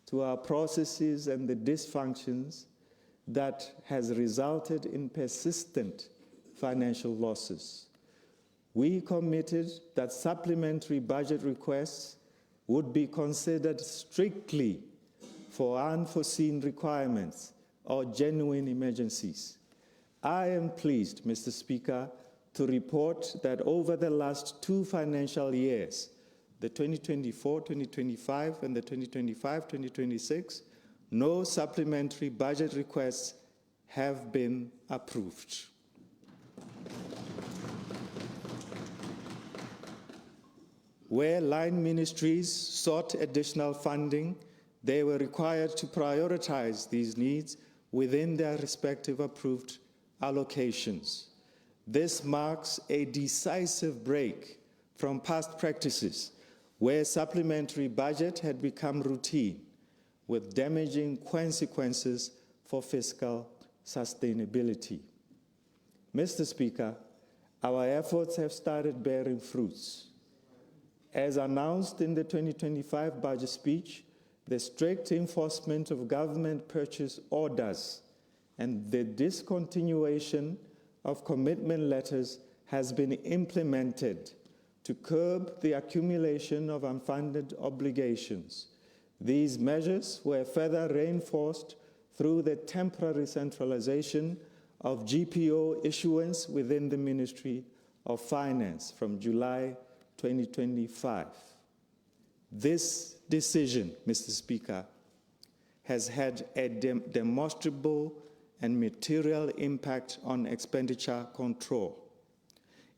to our processes and the dysfunctions that has resulted in persistent financial losses. We committed that supplementary budget requests would be considered strictly for unforeseen requirements or genuine emergencies. I am pleased, Mr. Speaker, to report that over the last 2 financial years, the 2024-2025 and the 2025-2026, no supplementary budget requests have been approved. Where line ministries sought additional funding, they were required to prioritize these needs within their respective approved allocations. This marks a decisive break from past practices where supplementary budget had become routine, with damaging consequences for fiscal sustainability. Mr. Speaker, our efforts have started bearing fruits. As announced in the 2025 budget speech, the strict enforcement of government purchase orders and the discontinuation of commitment letters has been implemented to curb the accumulation of unfunded obligations. These measures were further reinforced through the temporary centralization of GPO issuance within the Ministry of Finance from July 2025. This decision, Mr. Speaker, has had a demonstrable and material impact on expenditure control.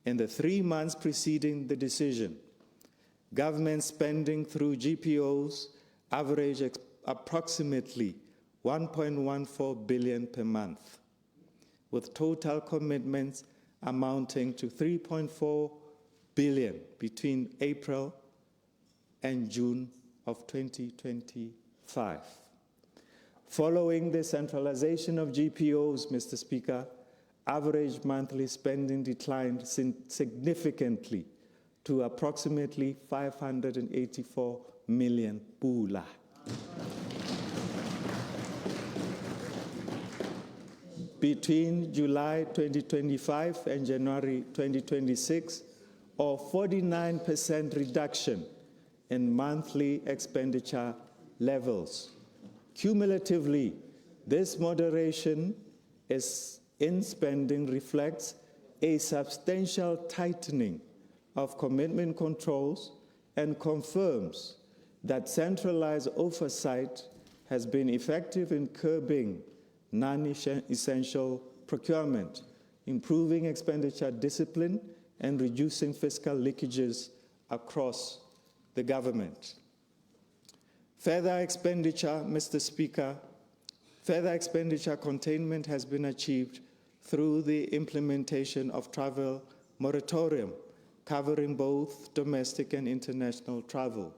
In the 3 months preceding the decision, government spending through GPOs averaged approximately 1.14 billion per month, with total commitments amounting to 3.4 billion between April and June of 2025. Following the centralization of GPOs, Mr. Speaker, average monthly spending declined significantly to approximately 584 million pula. Between July 2025 and January 2026, or 49% reduction in monthly expenditure levels. Cumulatively, this moderation in spending reflects a substantial tightening of commitment controls and confirms that centralized oversight has been effective in curbing non-essential procurement, improving expenditure discipline, and reducing fiscal leakages across the government. Further expenditure, Mr. Speaker, further expenditure containment has been achieved through the implementation of travel moratorium, covering both domestic and international travel,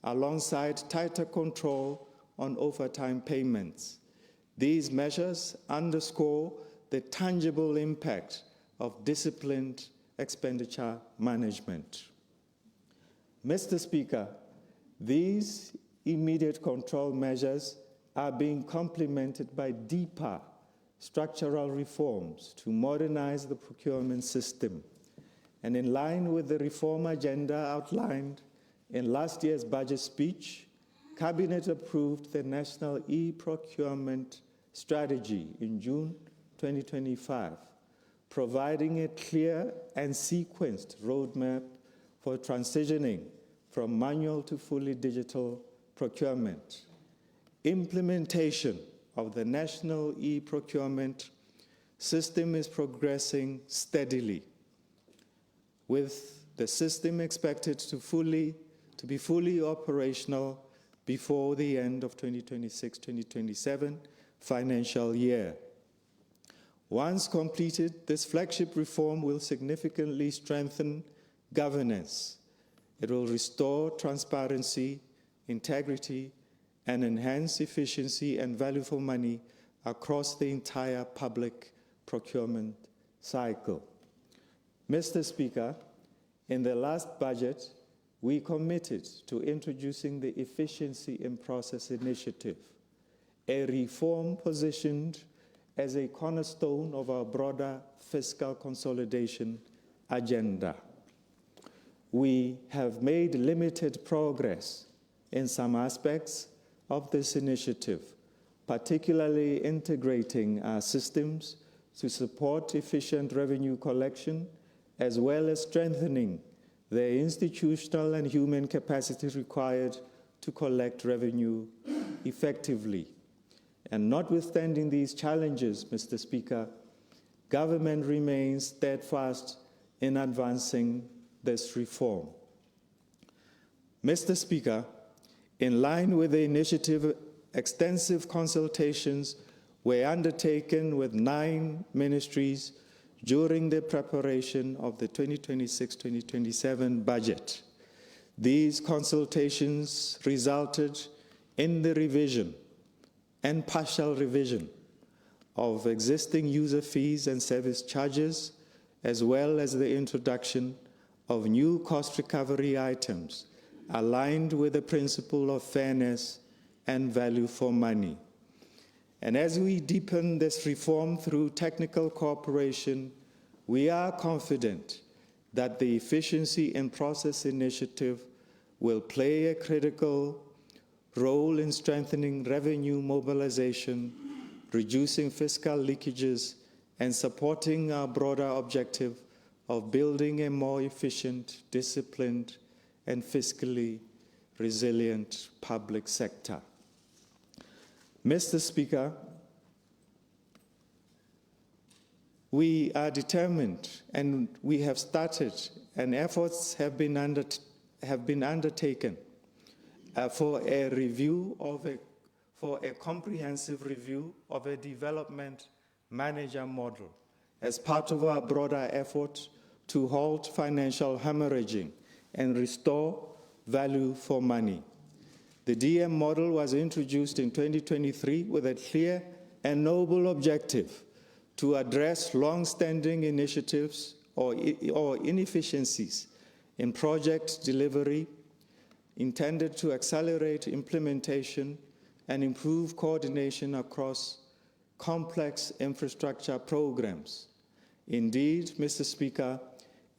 alongside tighter control on overtime payments. These measures underscore the tangible impact of disciplined expenditure management. Mr. Speaker, these immediate control measures are being complemented by deeper structural reforms to modernize the procurement system. And in line with the reform agenda outlined in last year's budget speech, Cabinet approved the National E-Procurement Strategy in June 2025, providing a clear and sequenced roadmap for transitioning from manual to fully digital procurement. Implementation of the National E-Procurement System is progressing steadily, with the system expected to be fully operational before the end of 2026-2027 financial year. Once completed, this flagship reform will significantly strengthen governance. It will restore transparency, integrity, and enhance efficiency and value for money across the entire public procurement cycle. Mr. Speaker, in the last budget, we committed to introducing the Efficiency in Process Initiative, a reform positioned as a cornerstone of our broader fiscal consolidation agenda. We have made limited progress in some aspects of this initiative, particularly integrating our systems to support efficient revenue collection, as well as strengthening the institutional and human capacity required to collect revenue effectively. And notwithstanding these challenges, Mr. Speaker, government remains steadfast in advancing this reform. Mr. Speaker, in line with the initiative, extensive consultations were undertaken with 9 ministries during the preparation of the 2026-2027 budget. These consultations resulted in the revision and partial revision of existing user fees and service charges, as well as the introduction of new cost recovery items aligned with the principle of fairness and value for money. And as we deepen this reform through technical cooperation we are confident that the Efficiency in Process Initiative will play a critical role in strengthening revenue mobilization, reducing fiscal leakages, and supporting our broader objective of building a more efficient, disciplined, and fiscally resilient public sector. Mr. Speaker, we are determined, and we have started, and efforts have been undertaken for a comprehensive review of a development manager model as part of our broader effort to halt financial hemorrhaging and restore value for money. The DM model was introduced in 2023 with a clear and noble objective to address long-standing initiatives or inefficiencies in project delivery intended to accelerate implementation and improve coordination across complex infrastructure programs. Indeed, Mr. Speaker,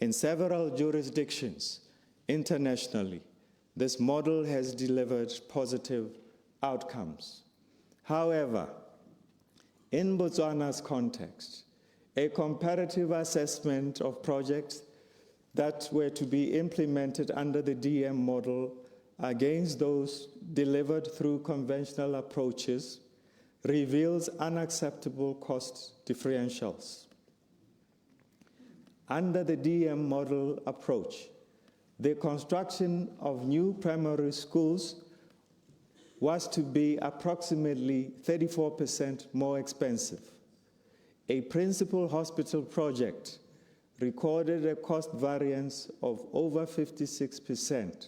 in several jurisdictions internationally, this model has delivered positive outcomes. However, in Botswana's context, a comparative assessment of projects that were to be implemented under the DM model against those delivered through conventional approaches reveals unacceptable cost differentials. Under the DM model approach, the construction of new primary schools was to be approximately 34% more expensive. A principal hospital project recorded a cost variance of over 56%,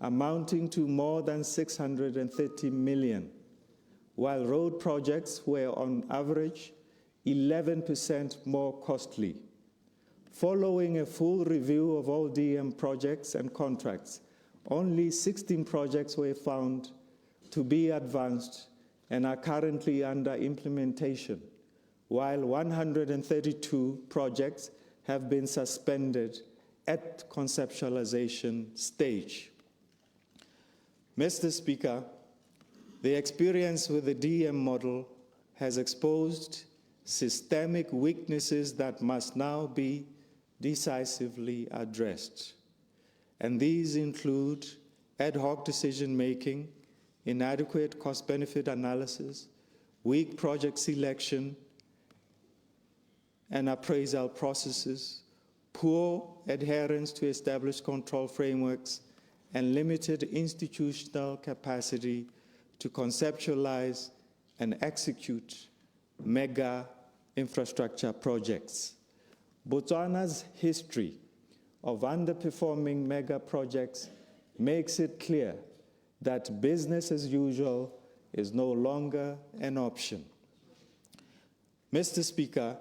amounting to more than 630 million, while road projects were on average 11% more costly. Following a full review of all DM projects and contracts, only 16 projects were found to be advanced and are currently under implementation, while 132 projects have been suspended at conceptualization stage. Mr. Speaker, the experience with the DM model has exposed systemic weaknesses that must now be decisively addressed. And these include ad hoc decision-making, inadequate cost-benefit analysis, weak project selection and appraisal processes, poor adherence to established control frameworks, and limited institutional capacity to conceptualize and execute mega infrastructure projects. Botswana's history of underperforming mega projects makes it clear that business as usual is no longer an option. Mr. Speaker,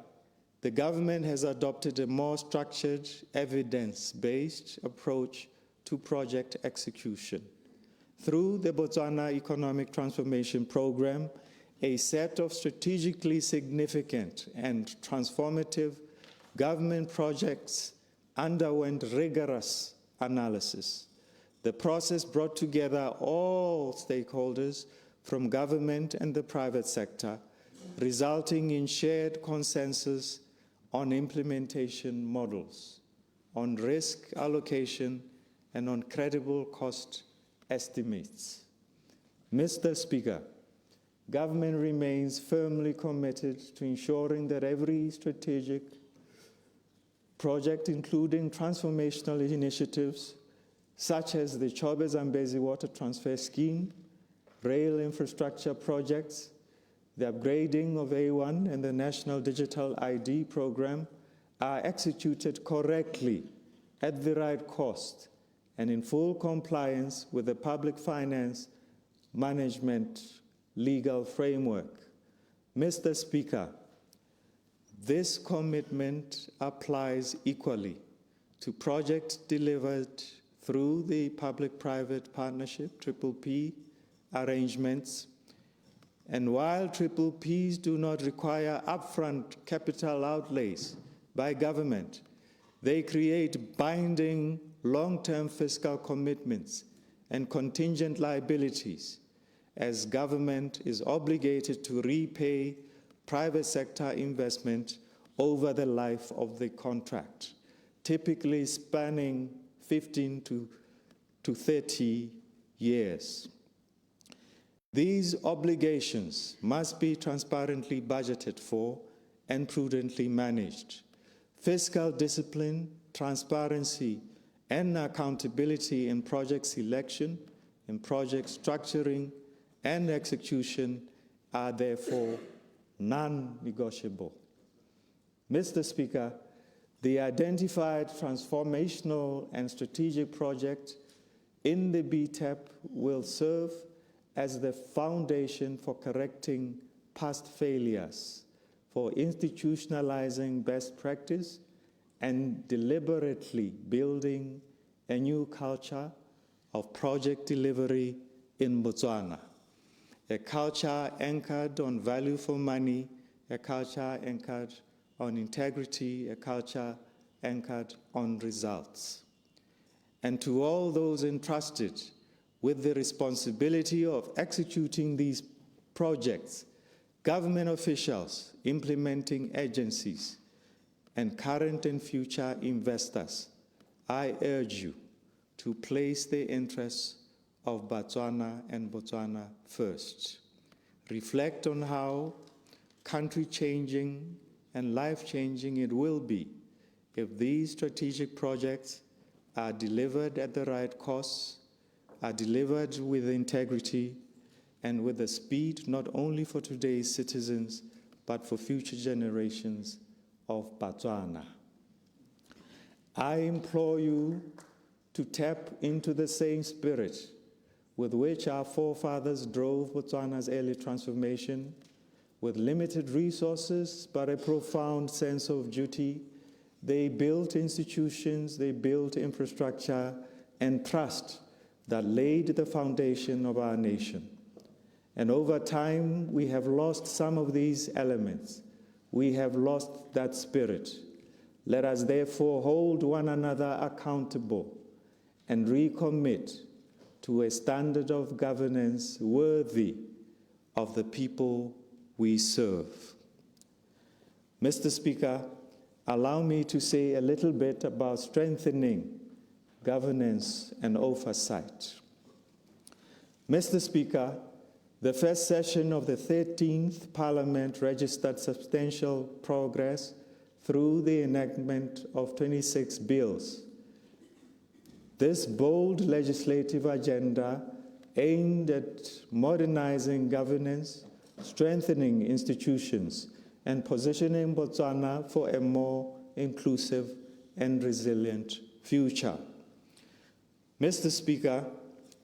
the government has adopted a more structured, evidence-based approach to project execution. Through the Botswana Economic Transformation Program, a set of strategically significant and transformative government projects underwent rigorous analysis. The process brought together all stakeholders from government and the private sector, resulting in shared consensus on implementation models, on risk allocation, and on credible cost estimates. Mr. Speaker, government remains firmly committed to ensuring that every strategic project, including transformational initiatives such as the Chobe Zambezi Water Transfer Scheme, rail infrastructure projects, the upgrading of A1 and the National Digital ID program are executed correctly at the right cost and in full compliance with the public finance management legal framework. Mr. Speaker, this commitment applies equally to projects delivered through the public-private partnership, PPP, arrangements. And while PPPs do not require upfront capital outlays, by government. They create binding long-term fiscal commitments and contingent liabilities, as government is obligated to repay private sector investment over the life of the contract, typically spanning 15 to 30 years. These obligations must be transparently budgeted for and prudently managed. Fiscal discipline, transparency, and accountability in project selection, in project structuring, and execution are therefore non-negotiable. Mr. Speaker, the identified transformational and strategic project in the BTEP will serve as the foundation for correcting past failures, for institutionalizing best practice, and deliberately building a new culture of project delivery in Botswana. A culture anchored on value for money, a culture anchored on integrity, a culture anchored on results. And to all those entrusted with the responsibility of executing these projects, government officials, implementing agencies, and current and future investors, I urge you to place the interests of Botswana and Botswana first. Reflect on how country-changing and life-changing it will be if these strategic projects are delivered at the right costs, are delivered with integrity, and with the speed not only for today's citizens, but for future generations of Botswana. I implore you to tap into the same spirit with which our forefathers drove Botswana's early transformation, with limited resources but a profound sense of duty. They built institutions, they built infrastructure and trust that laid the foundation of our nation. And over time, we have lost some of these elements. We have lost that spirit. Let us therefore hold one another accountable and recommit to a standard of governance worthy of the people we serve. Mr. Speaker, allow me to say a little bit about strengthening governance and oversight. Mr. Speaker, the first session of the 13th Parliament registered substantial progress through the enactment of 26 bills. This bold legislative agenda aimed at modernizing governance, strengthening institutions, and positioning Botswana for a more inclusive and resilient future. Mr. Speaker,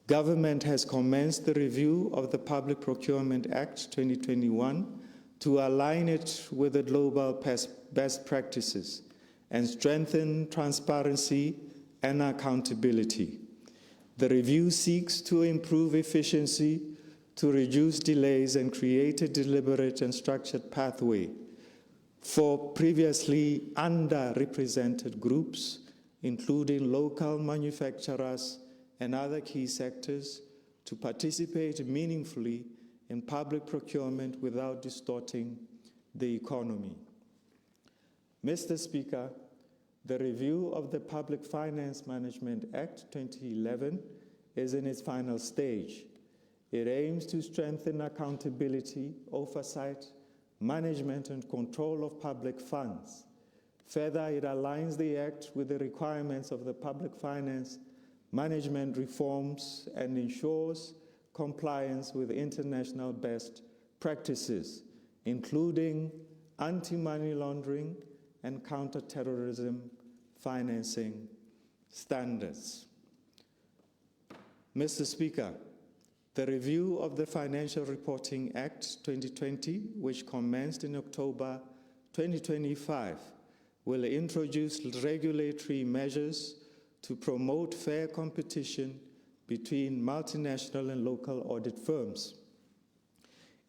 government has commenced the review of the Public Procurement Act 2021 to align it with the global best practices and strengthen transparency and accountability. The review seeks to improve efficiency, to reduce delays, and create a deliberate and structured pathway for previously underrepresented groups, including local manufacturers and other key sectors, to participate meaningfully in public procurement without distorting the economy. Mr. Speaker, the review of the Public Finance Management Act 2011 is in its final stage. It aims to strengthen accountability, oversight, management, and control of public funds. Further, it aligns the Act with the requirements of the public finance management reforms and ensures compliance with international best practices, including anti-money laundering and counter-terrorism financing standards. Mr. Speaker, the review of the Financial Reporting Act 2020, which commenced in October 2025, will introduce regulatory measures to promote fair competition between multinational and local audit firms.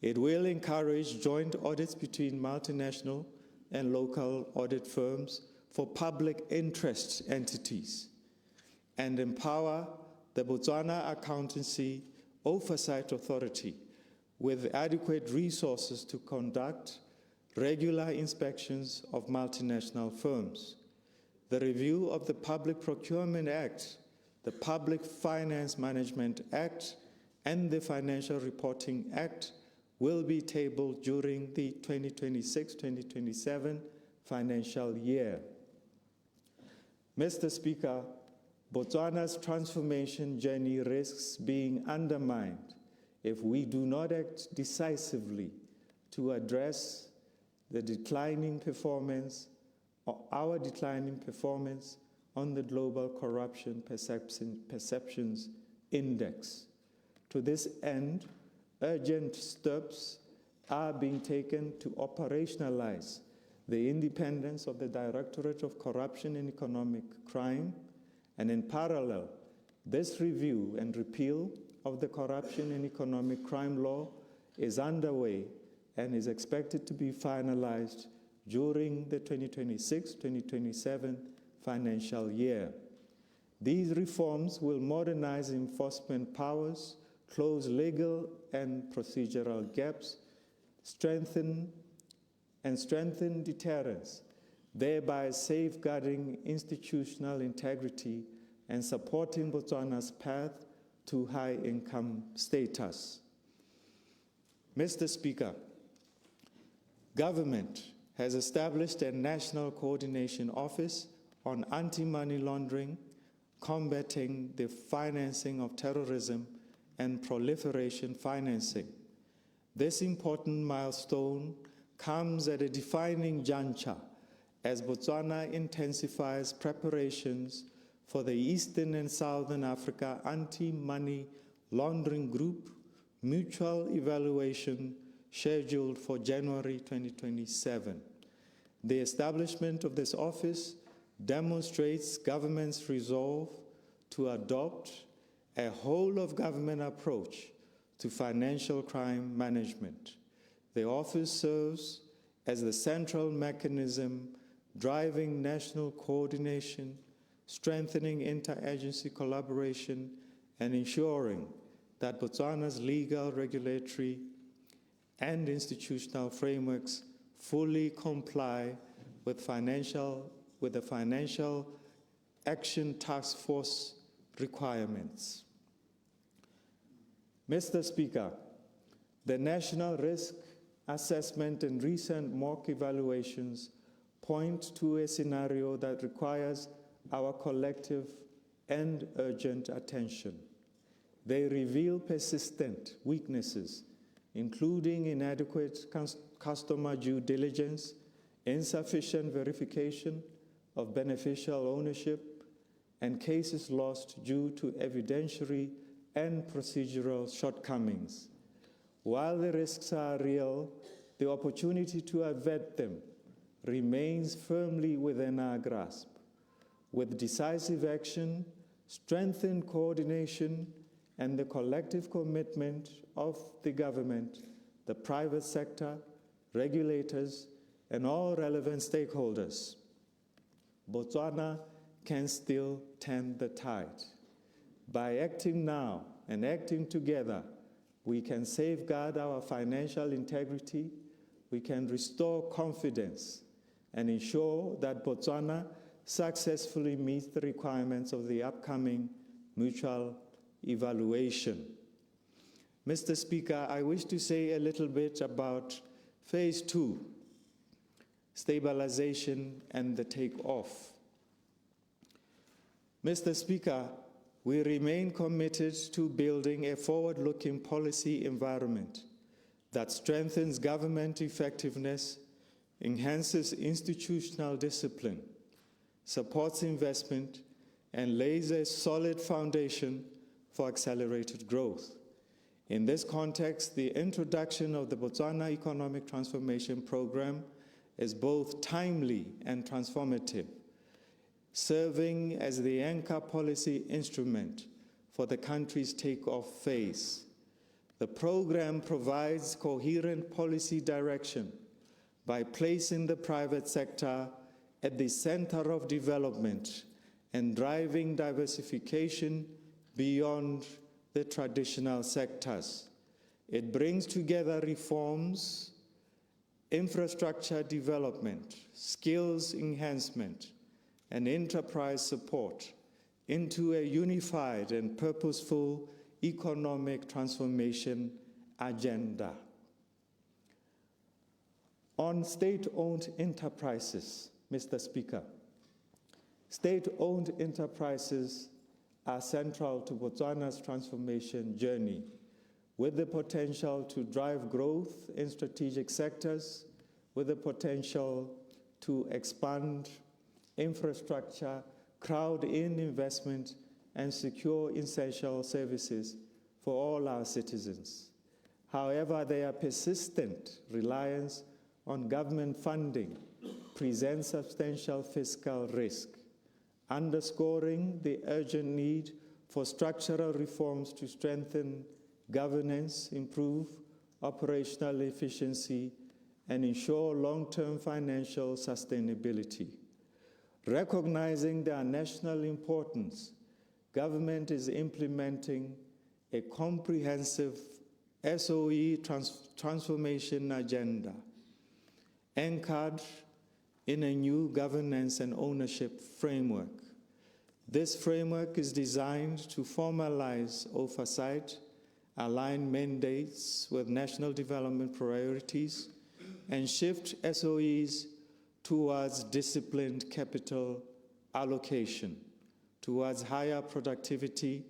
It will encourage joint audits between multinational and local audit firms for public interest entities, and empower the Botswana Accountancy Oversight Authority with adequate resources to conduct regular inspections of multinational firms. The review of the Public Procurement Act, the Public Finance Management Act, and the Financial Reporting Act will be tabled during the 2026-2027 financial year. Mr. Speaker, Botswana's transformation journey risks being undermined if we do not act decisively to address the declining performance, or our declining performance on the Global Corruption Perceptions Index. To this end, urgent steps are being taken to operationalize the independence of the Directorate of Corruption and Economic Crime, and in parallel, this review and repeal of the Corruption and Economic Crime Law is underway and is expected to be finalized during the 2026-2027 financial year. These reforms will modernize enforcement powers, close legal and procedural gaps, strengthen deterrence, thereby safeguarding institutional integrity and supporting Botswana's path to high-income status. Mr. Speaker, government has established a National Coordination Office on anti-money laundering, combating the financing of terrorism and proliferation financing. This important milestone comes at a defining juncture as Botswana intensifies preparations for the Eastern and Southern Africa Anti-Money Laundering Group mutual evaluation scheduled for January 2027. The establishment of this office demonstrates government's resolve to adopt a whole-of-government approach to financial crime management. The office serves as the central mechanism driving national coordination, strengthening interagency collaboration, and ensuring that Botswana's legal, regulatory, and institutional frameworks fully comply with the Financial Action Task Force requirements. Mr. Speaker, the National Risk Assessment and recent mock evaluations point to a scenario that requires our collective and urgent attention. They reveal persistent weaknesses, including inadequate customer due diligence, insufficient verification of beneficial ownership, and cases lost due to evidentiary and procedural shortcomings. While the risks are real, the opportunity to avert them remains firmly within our grasp. With decisive action, strengthened coordination, and the collective commitment of the government, the private sector, regulators, and all relevant stakeholders, Botswana can still turn the tide. By acting now and acting together, we can safeguard our financial integrity, we can restore confidence, and ensure that Botswana successfully meets the requirements of the upcoming mutual evaluation. Mr. Speaker, I wish to say a little bit about Phase 2, stabilization and the takeoff. Mr. Speaker, we remain committed to building a forward-looking policy environment that strengthens government effectiveness, enhances institutional discipline, supports investment, and lays a solid foundation for accelerated growth. In this context, the introduction of the Botswana Economic Transformation Program is both timely and transformative, serving as the anchor policy instrument for the country's takeoff phase. The program provides coherent policy direction, by placing the private sector at the center of development and driving diversification beyond the traditional sectors. It brings together reforms, infrastructure development, skills enhancement, and enterprise support into a unified and purposeful economic transformation agenda. On state-owned enterprises, Mr. Speaker, state-owned enterprises are central to Botswana's transformation journey, with the potential to drive growth in strategic sectors, with the potential to expand infrastructure, crowd in investment, and secure essential services for all our citizens. However, their persistent reliance on government funding presents substantial fiscal risk, underscoring the urgent need for structural reforms to strengthen governance, improve operational efficiency, and ensure long-term financial sustainability. Recognizing their national importance, government is implementing a comprehensive SOE transformation agenda anchored in a new governance and ownership framework. This framework is designed to formalize oversight, align mandates with national development priorities, and shift SOEs towards disciplined capital allocation, towards higher productivity,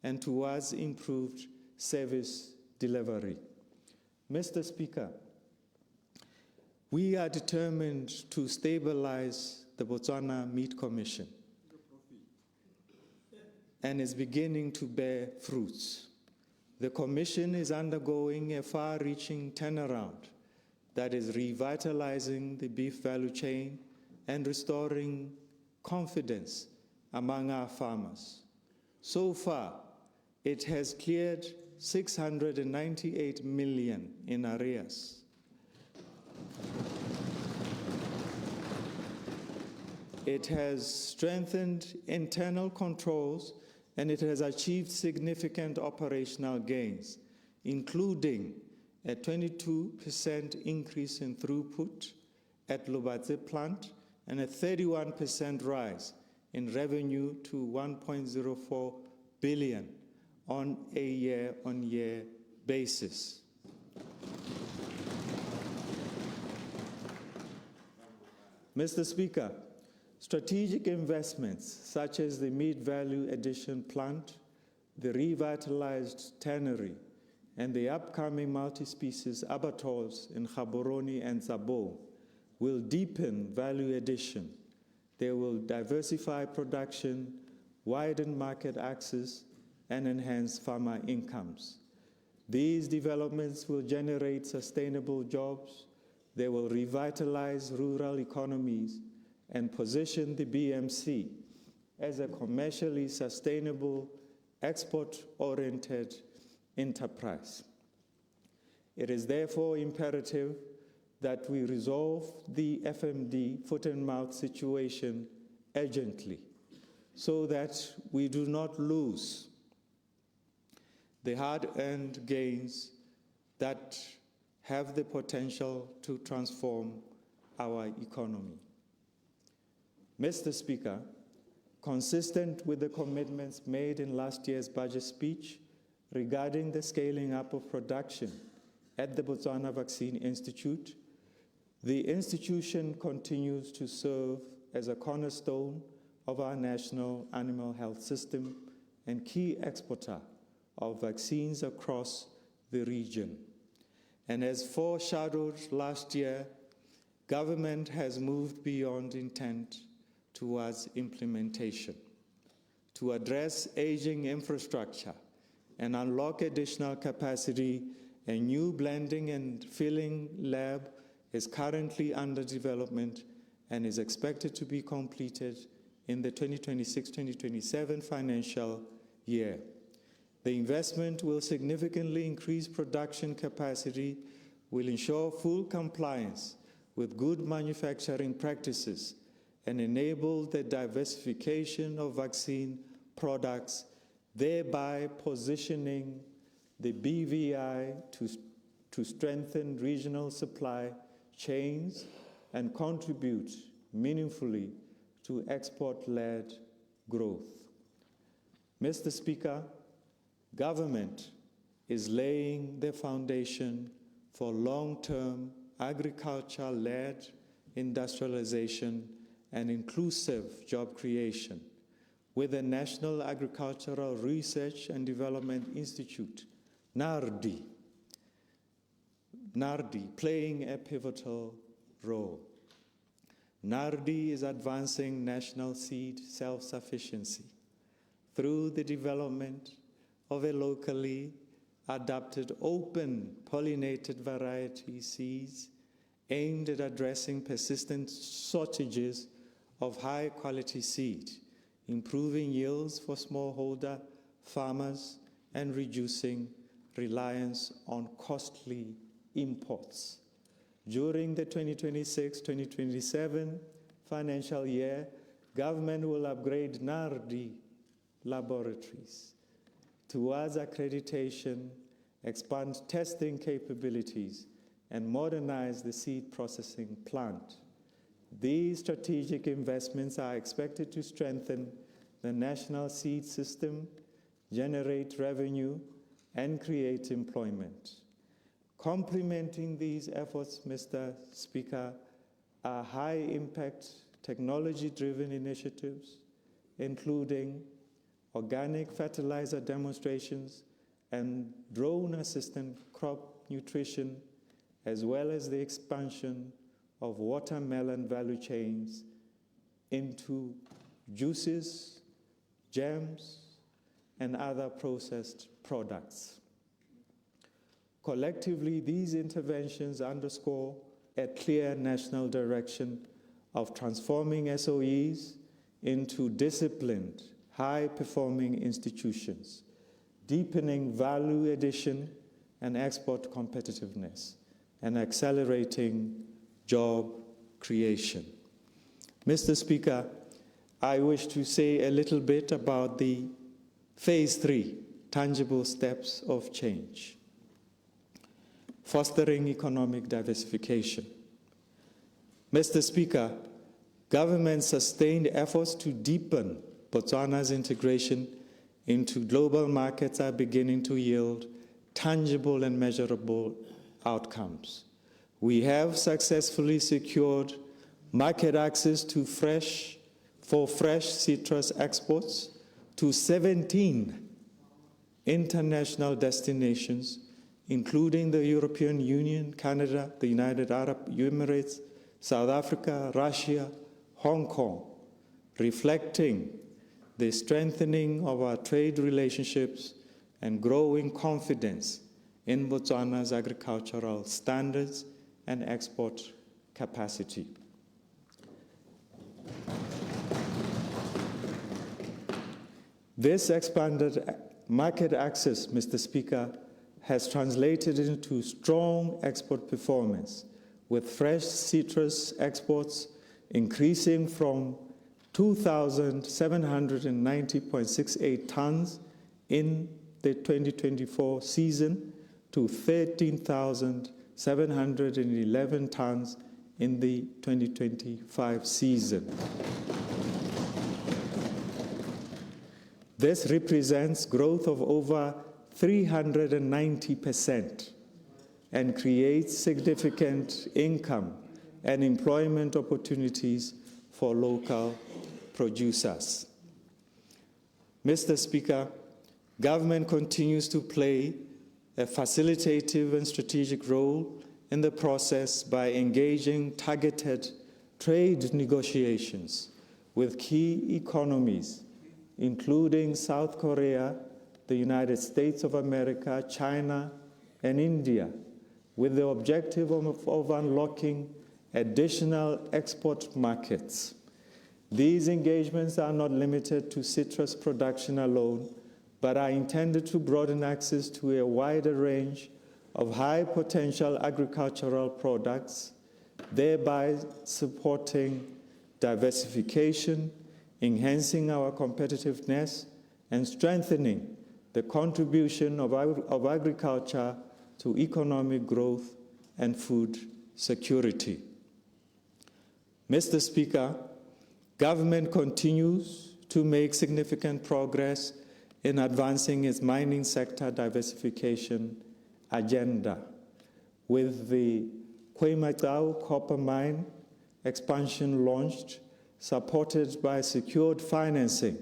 and towards improved service delivery. Mr. Speaker, we are determined to stabilize the Botswana Meat Commission and is beginning to bear fruits. The Commission is undergoing a far-reaching turnaround that is revitalizing the beef value chain and restoring confidence among our farmers. So far, it has cleared 698 million in arrears. It has strengthened internal controls, and it has achieved significant operational gains, including a 22% increase in throughput at Lubatse plant and a 31% rise in revenue to 1.04 billion on a year-on-year basis. Mr. Speaker, strategic investments such as the Meat Value Addition plant, the revitalized tannery, and the upcoming multi-species abattoirs in Gaborone and Zabo will deepen value addition. They will diversify production, widen market access, and enhance farmer incomes. These developments will generate sustainable jobs. They will revitalize rural economies and position the BMC as a commercially sustainable, export-oriented enterprise. It is therefore imperative that we resolve the FMD foot-and-mouth situation urgently so that we do not lose the hard-earned gains that have the potential to transform our economy. Mr. Speaker, consistent with the commitments made in last year's budget speech regarding the scaling up of production at the Botswana Vaccine Institute, the institution continues to serve as a cornerstone of our national animal health system and key exporter of vaccines across the region. And as foreshadowed last year, government has moved beyond intent towards implementation to address aging infrastructure and unlock additional capacity. A new blending and filling lab is currently under development and is expected to be completed in the 2026-2027 financial year. The investment will significantly increase production capacity, will ensure full compliance with good manufacturing practices and enable the diversification of vaccine products, thereby positioning the BVI to strengthen regional supply chains and contribute meaningfully to export-led growth. Mr. Speaker, government is laying the foundation for long-term agriculture-led industrialization and inclusive job creation, with the National Agricultural Research and Development Institute, NARDI, playing a pivotal role. NARDI is advancing national seed self-sufficiency through the development of a locally adapted open pollinated variety seeds aimed at addressing persistent shortages of high-quality seed, improving yields for smallholder farmers and reducing reliance on costly imports. During the 2026-2027 financial year, government will upgrade NARDI laboratories towards accreditation, expand testing capabilities, and modernize the seed processing plant. These strategic investments are expected to strengthen the national seed system, generate revenue, and create employment. Complementing these efforts, Mr. Speaker, are high-impact technology-driven initiatives, including organic fertilizer demonstrations and drone-assisted crop nutrition, as well as the expansion of watermelon value chains into juices, jams, and other processed products. Collectively, these interventions underscore a clear national direction of transforming SOEs into disciplined, high-performing institutions, deepening value addition and export competitiveness, and accelerating job creation. Mr. Speaker, I wish to say a little bit about the Phase 3, tangible steps of change. Fostering economic diversification. Mr. Speaker, government's sustained efforts to deepen Botswana's integration into global markets are beginning to yield tangible and measurable outcomes. We have successfully secured market access to fresh citrus exports to 17 international destinations, including the European Union, Canada, the United Arab Emirates, South Africa, Russia, Hong Kong, reflecting the strengthening of our trade relationships and growing confidence in Botswana's agricultural standards and export capacity. This expanded market access, Mr. Speaker, has translated into strong export performance, with fresh citrus exports increasing from 2,790.68 tons in the 2024 season to 13,711 tons in the 2025 season. This represents growth of over 390% and creates significant income and employment opportunities for local producers. Mr. Speaker, government continues to play a facilitative and strategic role in the process by engaging targeted trade negotiations with key economies, including South Korea, the United States of America, China, and India, with the objective of unlocking additional export markets. These engagements are not limited to citrus production alone, but are intended to broaden access to a wider range of high-potential agricultural products, thereby supporting diversification, enhancing our competitiveness, and strengthening the contribution of agriculture to economic growth and food security. Mr. Speaker, government continues to make significant progress in advancing its mining sector diversification agenda, with the Khoemacau copper mine expansion launched, supported by secured financing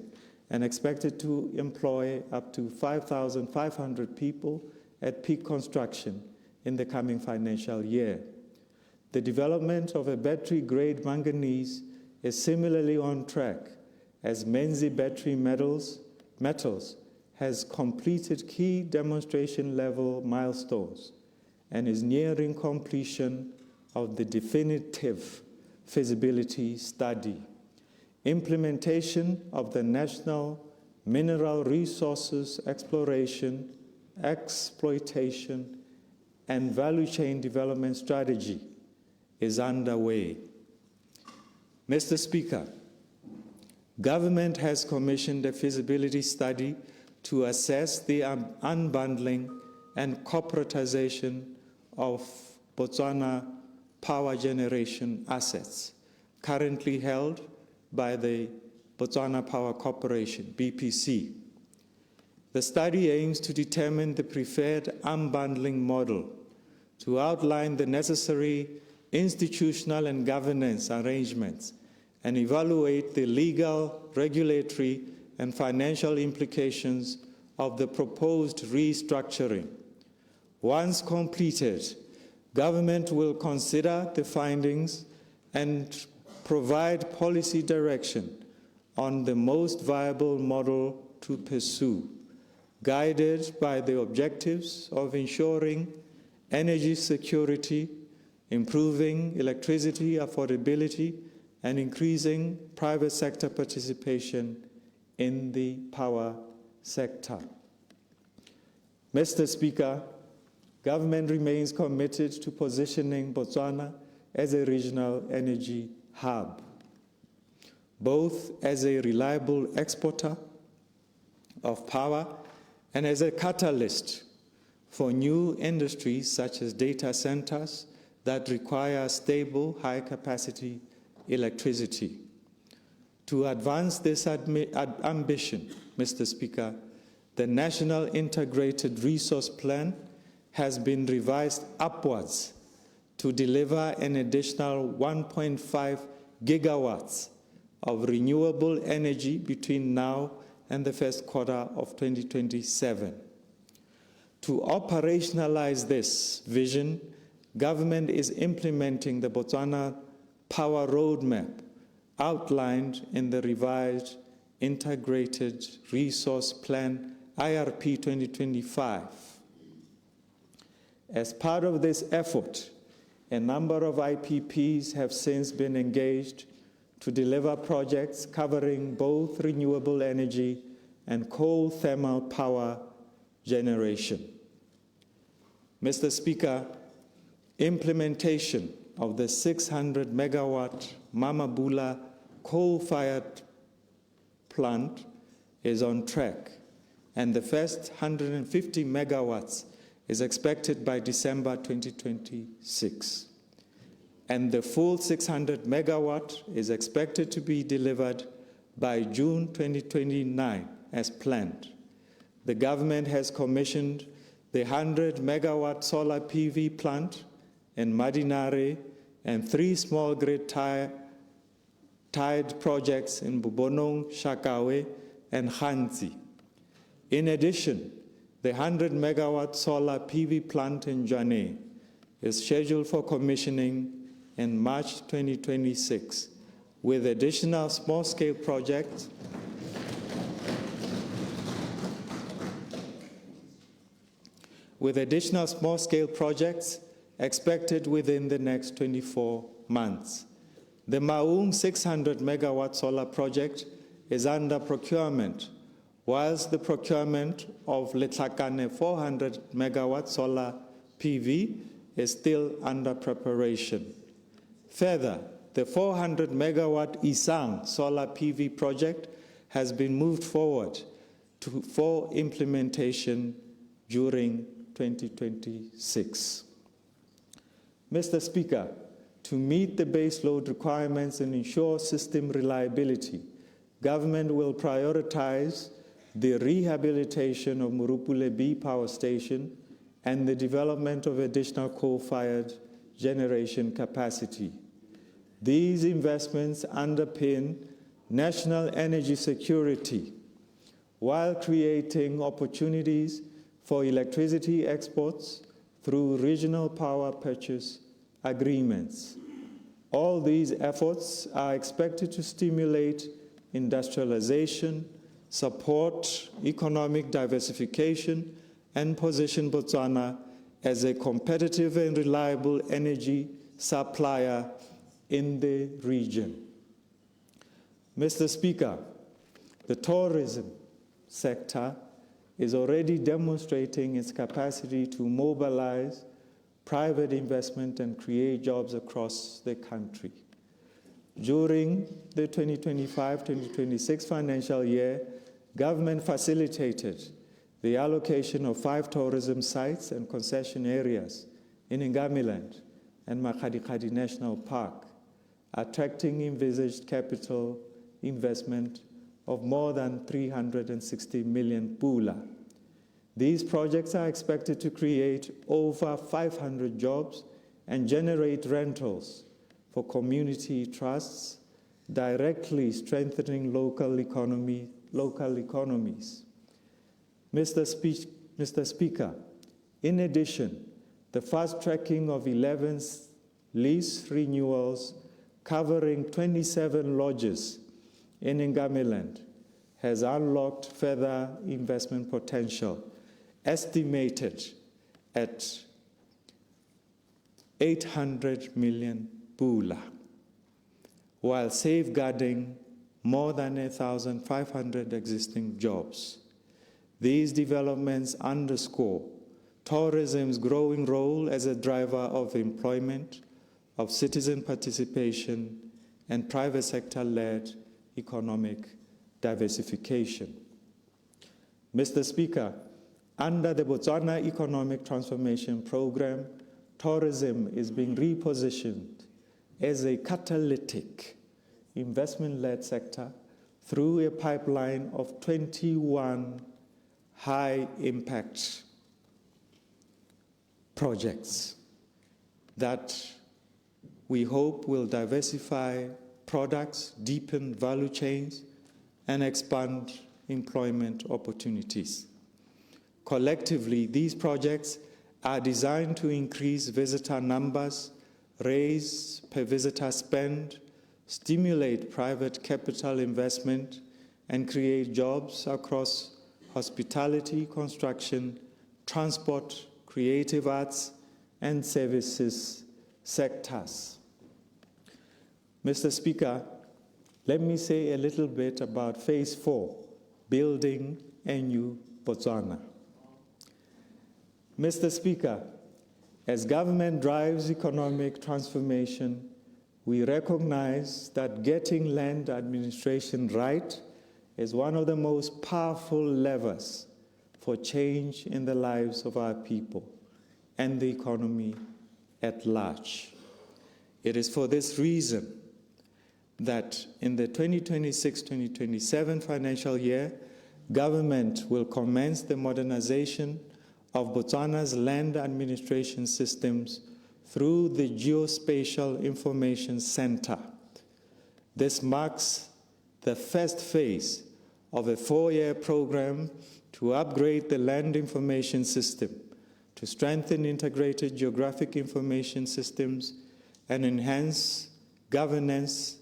and expected to employ up to 5,500 people at peak construction in the coming financial year. The development of a battery-grade manganese is similarly on track, as Menzi Battery Metals has completed key demonstration-level milestones and is nearing completion of the definitive feasibility study. Implementation of the National Mineral Resources Exploration, Exploitation, and Value Chain Development Strategy is underway. Mr. Speaker, government has commissioned a feasibility study to assess the unbundling and corporatization of Botswana power generation assets, currently held by the Botswana Power Corporation, BPC. The study aims to determine the preferred unbundling model, to outline the necessary institutional and governance arrangements, and evaluate the legal, regulatory, and financial implications of the proposed restructuring. Once completed, government will consider the findings and provide policy direction on the most viable model to pursue, guided by the objectives of ensuring energy security, improving electricity affordability, and increasing private sector participation in the power sector. Mr. Speaker, government remains committed to positioning Botswana as a regional energy hub, both as a reliable exporter of power and as a catalyst for new industries such as data centers that require stable, high-capacity electricity. To advance this ambition, Mr. Speaker, the National Integrated Resource Plan has been revised upwards to deliver an additional 1.5 gigawatts of renewable energy between now and the first quarter of 2027. To operationalize this vision, government is implementing the Botswana Power Roadmap outlined in the revised Integrated Resource Plan IRP 2025. As part of this effort, a number of IPPs have since been engaged to deliver projects covering both renewable energy and coal thermal power generation. Mr. Speaker, implementation of the 600 megawatt Mamabula coal-fired plant is on track, and the first 150 megawatts is expected by December 2026. And the full 600 megawatt is expected to be delivered by June 2029 as planned. The government has commissioned the 100 megawatt solar PV plant in Madinare and 3 small grid tied projects in Bubonong, Shakawe, and Khanzi. In addition, the 100 megawatt solar PV plant in Jane is scheduled for commissioning in March 2026, with additional small-scale projects expected within the next 24 months. The Maung 600 megawatt solar project is under procurement, whilst the procurement of Letlakane 400 megawatt solar PV is still under preparation. Further, the 400 megawatt Isang solar PV project has been moved forward for implementation during 2026. Mr. Speaker, to meet the base load requirements and ensure system reliability, government will prioritize the rehabilitation of Murupule B power station and the development of additional coal-fired generation capacity. These investments underpin national energy security while creating opportunities for electricity exports through regional power purchase agreements. All these efforts are expected to stimulate industrialization, support economic diversification, and position Botswana as a competitive and reliable energy supplier in the region. Mr. Speaker, the tourism sector is already demonstrating its capacity to mobilize private investment and create jobs across the country. During the 2025-2026 financial year, government facilitated the allocation of 5 tourism sites and concession areas in Ngamiland and Makgadikgadi National Park, attracting envisaged capital investment of more than 360 million pula. These projects are expected to create over 500 jobs and generate rentals for community trusts, directly strengthening local economies. Mr. Speaker, in addition, the fast tracking of 11 lease renewals covering 27 lodges in Ngamiland has unlocked further investment potential, estimated at 800 million pula, while safeguarding more than 1,500 existing jobs. These developments underscore tourism's growing role as a driver of employment, of citizen participation, and private sector-led economic diversification. Mr. Speaker, under the Botswana Economic Transformation Program, tourism is being repositioned as a catalytic investment-led sector through a pipeline of 21 high-impact projects that we hope will diversify products, deepen value chains, and expand employment opportunities. Collectively, these projects are designed to increase visitor numbers, raise per visitor spend, stimulate private capital investment, and create jobs across hospitality, construction, transport, creative arts, and services sectors. Mr. Speaker, let me say a little bit about Phase 4, Building a New Botswana. Mr. Speaker, as government drives economic transformation, we recognize that getting land administration right is one of the most powerful levers for change in the lives of our people and the economy at large. It is for this reason that in the 2026-2027 financial year, government will commence the modernization of Botswana's land administration systems through the Geospatial Information Center. This marks the first phase of a 4-year program to upgrade the land information system, to strengthen integrated geographic information systems, and enhance governance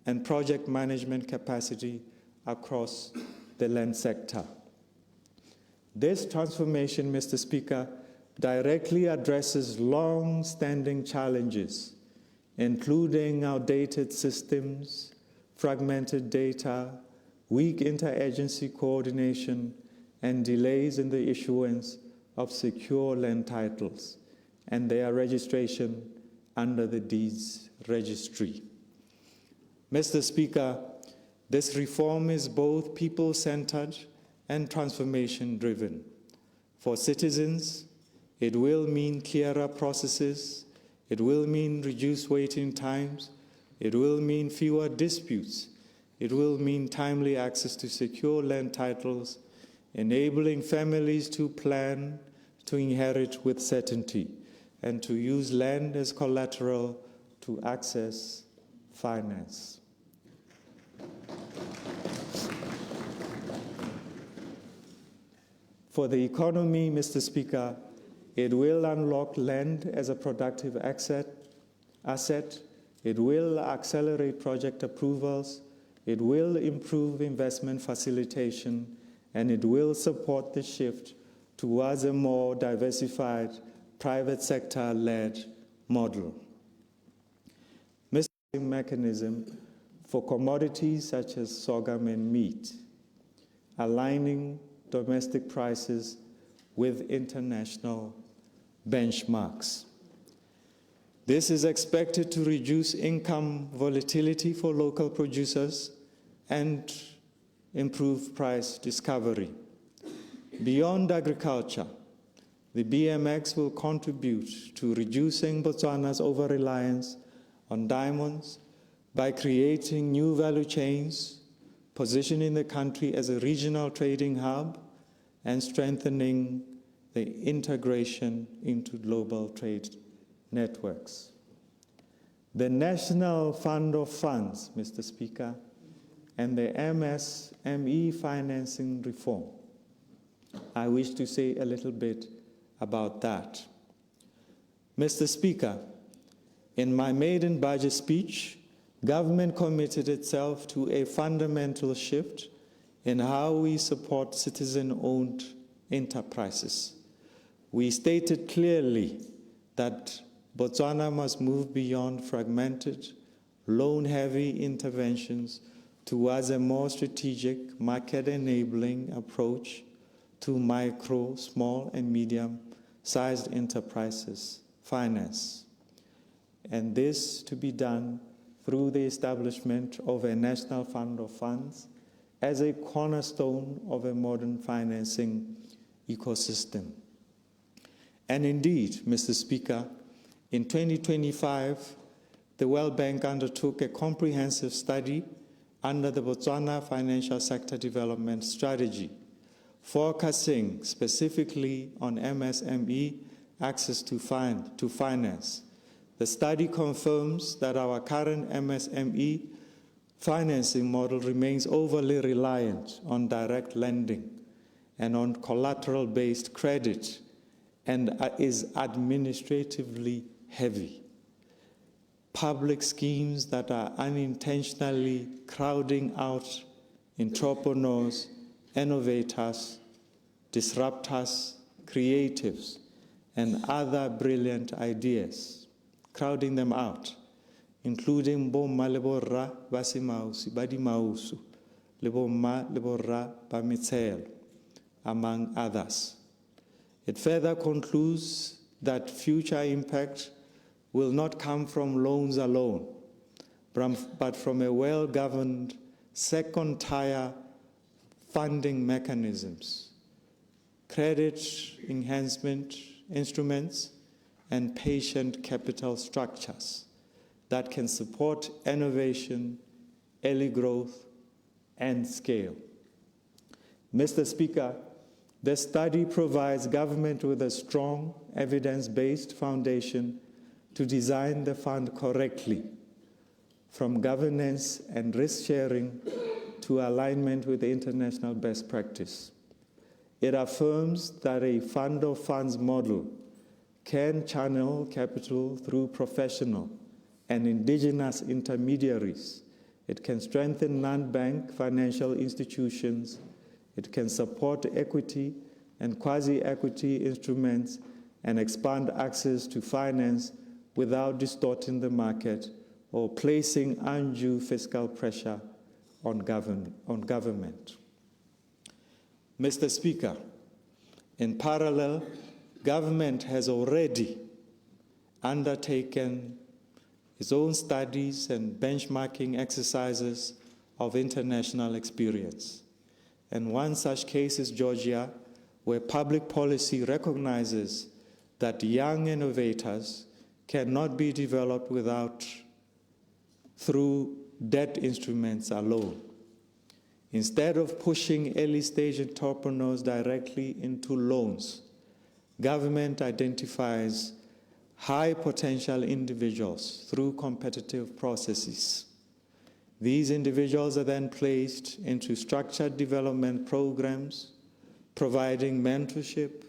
and project management capacity across the land sector. This transformation, Mr. Speaker, directly addresses long-standing challenges, including outdated systems, fragmented data, weak interagency coordination, and delays in the issuance of secure land titles and their registration under the deeds registry. Mr. Speaker, this reform is both people-centered and transformation-driven. For citizens, it will mean clearer processes, it will mean reduced waiting times, it will mean fewer disputes, it will mean timely access to secure land titles, enabling families to plan, to inherit with certainty, and to use land as collateral to access finance. For the economy, Mr. Speaker, it will unlock land as a productive asset. It will accelerate project approvals. It will improve investment facilitation, and it will support the shift towards a more diversified private sector-led model. Mr. Mechanism for commodities such as sorghum and meat, aligning domestic prices with international benchmarks. This is expected to reduce income volatility for local producers and improve price discovery. Beyond agriculture, the BMX will contribute to reducing Botswana's over-reliance on diamonds by creating new value chains, positioning the country as a regional trading hub, and strengthening the integration into global trade networks. The National Fund of Funds, Mr. Speaker, and the MSME financing reform. I wish to say a little bit about that. Mr. Speaker, in my maiden budget speech, government committed itself to a fundamental shift in how we support citizen-owned enterprises. We stated clearly that Botswana must move beyond fragmented, loan-heavy interventions towards a more strategic, market-enabling approach to micro, small, and medium-sized enterprises finance. And this to be done through the establishment of a National Fund of Funds as a cornerstone of a modern financing ecosystem. And indeed, Mr. Speaker, in 2025, the World Bank undertook a comprehensive study under the Botswana Financial Sector Development Strategy, focusing specifically on MSME access to finance. The study confirms that our current MSME financing model remains overly reliant on direct lending and on collateral-based credit and is administratively heavy. Public schemes that are unintentionally crowding out entrepreneurs, innovators, disruptors, creatives, and other brilliant ideas, crowding them out, including bomma le borra ba semausi ba dimausu, le bomma le borra ba metshelo, among others. It further concludes that future impact will not come from loans alone, but from a well-governed second-tier funding mechanisms, credit enhancement instruments, and patient capital structures that can support innovation, early growth, and scale. Mr. Speaker, the study provides government with a strong, evidence-based foundation to design the fund correctly, from governance and risk-sharing to alignment with the international best practice. It affirms that a fund of funds model can channel capital through professional and indigenous intermediaries. It can strengthen non-bank financial institutions. It can support equity and quasi-equity instruments and expand access to finance without distorting the market or placing undue fiscal pressure on government. Mr. Speaker, in parallel, government has already undertaken its own studies and benchmarking exercises of international experience. And one such case is Georgia, where public policy recognizes that young innovators cannot be developed through debt instruments alone. Instead of pushing early-stage entrepreneurs directly into loans, government identifies high-potential individuals through competitive processes. These individuals are then placed into structured development programs, providing mentorship,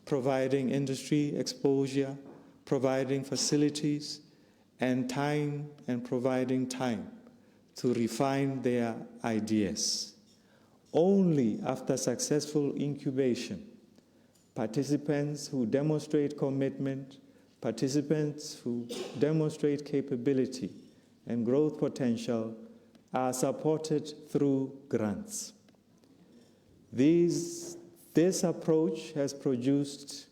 providing industry exposure, providing facilities, and providing time to refine their ideas. Only after successful incubation, participants who demonstrate commitment, participants who demonstrate capability and growth potential are supported through grants. This approach has produced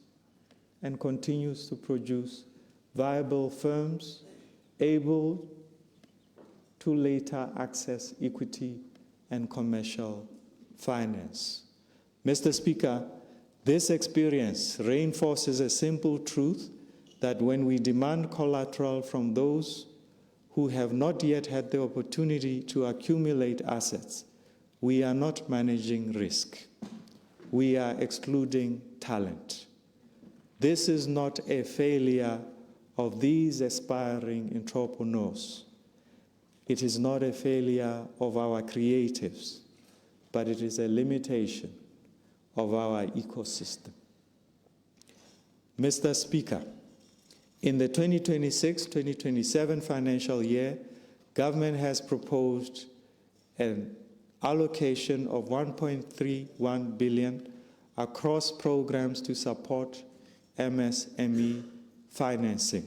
and continues to produce viable firms able to later access equity and commercial finance. Mr. Speaker, this experience reinforces a simple truth that when we demand collateral from those who have not yet had the opportunity to accumulate assets, we are not managing risk. We are excluding talent. This is not a failure of these aspiring entrepreneurs. It is not a failure of our creatives, but it is a limitation of our ecosystem. Mr. Speaker, in the 2026-2027 financial year, government has proposed an allocation of 1.31 billion across programs to support MSME financing.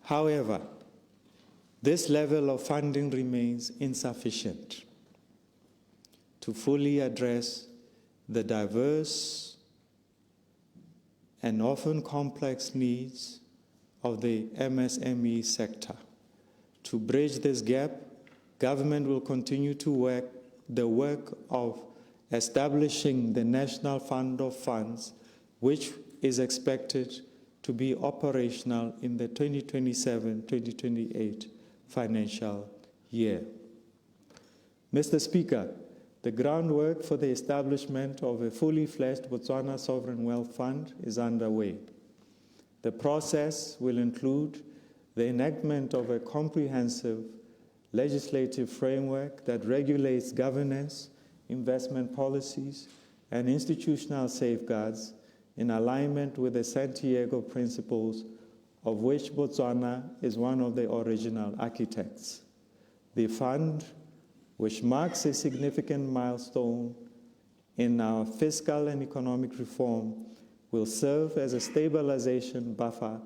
However, this level of funding remains insufficient to fully address the diverse and often complex needs of the MSME sector. To bridge this gap, government will continue to work of establishing the National Fund of Funds, which is expected to be operational in the 2027-2028 financial year. Mr. Speaker, the groundwork for the establishment of a fully fledged Botswana Sovereign Wealth Fund is underway. The process will include the enactment of a comprehensive legislative framework that regulates governance, investment policies, and institutional safeguards in alignment with the Santiago Principles, of which Botswana is one of the original architects. The fund, which marks a significant milestone in our fiscal and economic reform, will serve as a stabilization buffer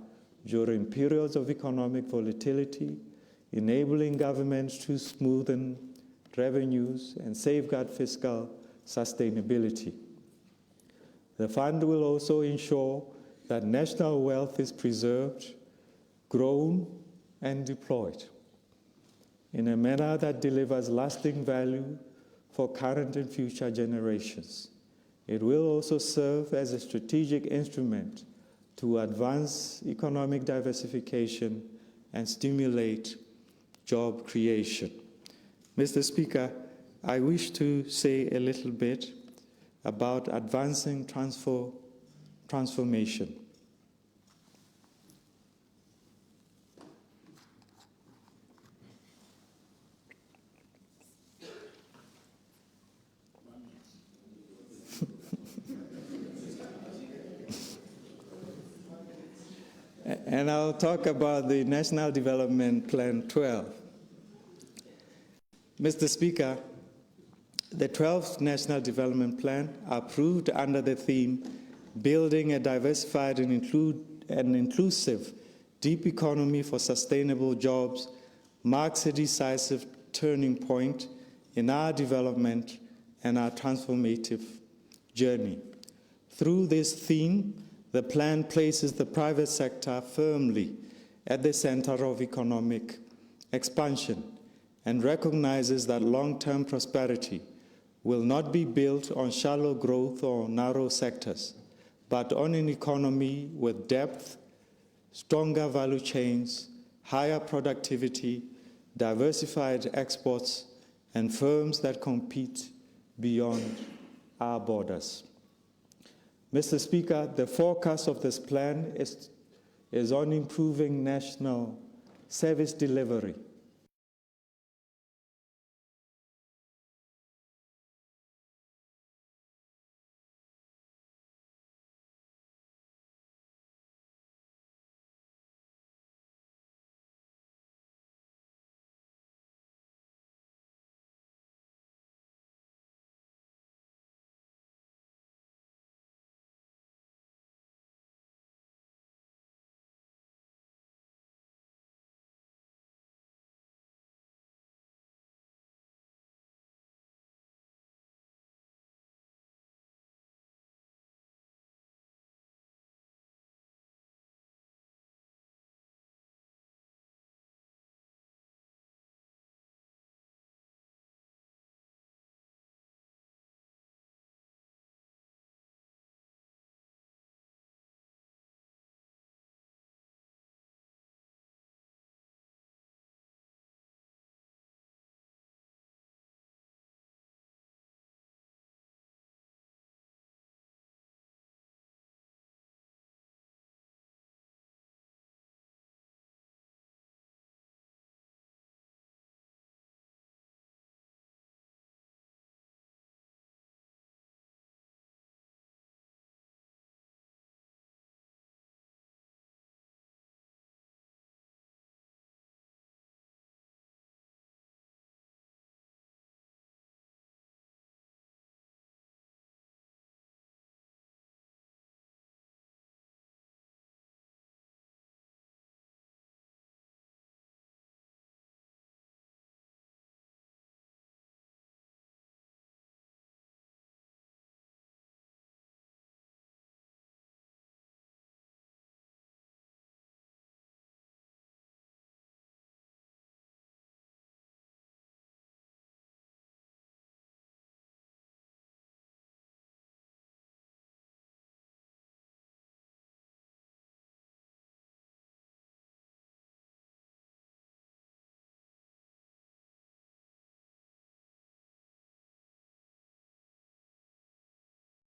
during periods of economic volatility, enabling governments to smoothen revenues and safeguard fiscal sustainability. The fund will also ensure that national wealth is preserved, grown, and deployed in a manner that delivers lasting value for current and future generations. It will also serve as a strategic instrument to advance economic diversification and stimulate job creation. Mr. Speaker, I wish to say a little bit about advancing transformation. And I'll talk about the National Development Plan 12. Mr. Speaker, the 12th National Development Plan, approved under the theme Building a Diversified and Inclusive Deep Economy for Sustainable Jobs, marks a decisive turning point in our development and our transformative journey. Through this theme, the plan places the private sector firmly at the center of economic expansion and recognizes that long-term prosperity will not be built on shallow growth or narrow sectors, but on an economy with depth, stronger value chains, higher productivity, diversified exports, and firms that compete beyond our borders. Mr. Speaker, the focus of this plan is on improving national service delivery